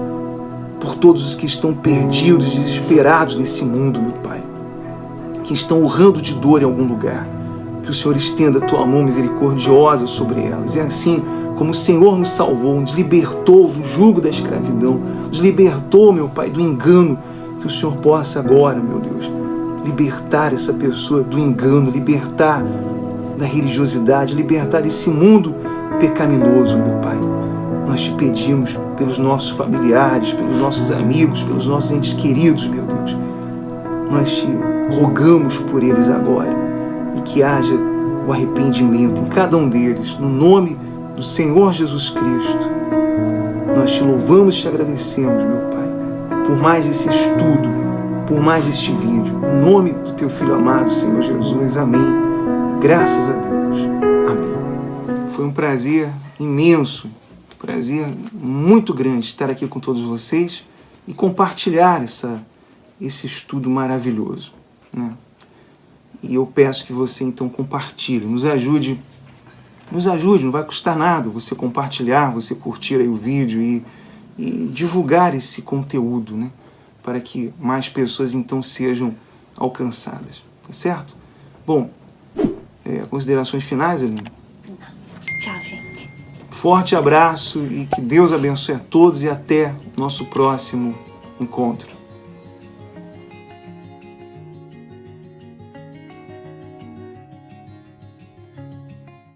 por todos os que estão perdidos, desesperados nesse mundo, meu Pai, que estão urrando de dor em algum lugar, que o Senhor estenda a Tua mão misericordiosa sobre elas. E assim como o Senhor nos salvou, nos libertou do jugo da escravidão, nos libertou, meu Pai, do engano, que o Senhor possa agora, meu Deus, libertar essa pessoa do engano, libertar da religiosidade, libertar desse mundo pecaminoso, meu Pai. Nós te pedimos pelos nossos familiares, pelos nossos amigos, pelos nossos entes queridos, meu Deus. nós te rogamos por eles agora e que haja o arrependimento em cada um deles, no nome do Senhor Jesus Cristo. Nós te louvamos e te agradecemos, meu Pai, por mais esse estudo, por mais este vídeo. Em nome do teu Filho amado, Senhor Jesus. Amém. Graças a Deus. Amém. Foi um prazer imenso, prazer muito grande estar aqui com todos vocês e compartilhar esse estudo maravilhoso, né? E eu peço que você então compartilhe, nos ajude, não vai custar nada você compartilhar, você curtir aí o vídeo e divulgar esse conteúdo, né? Para que mais pessoas então sejam alcançadas, tá certo? Bom, considerações finais, Aline? Tchau, gente. Forte abraço e que Deus abençoe a todos e até nosso próximo encontro.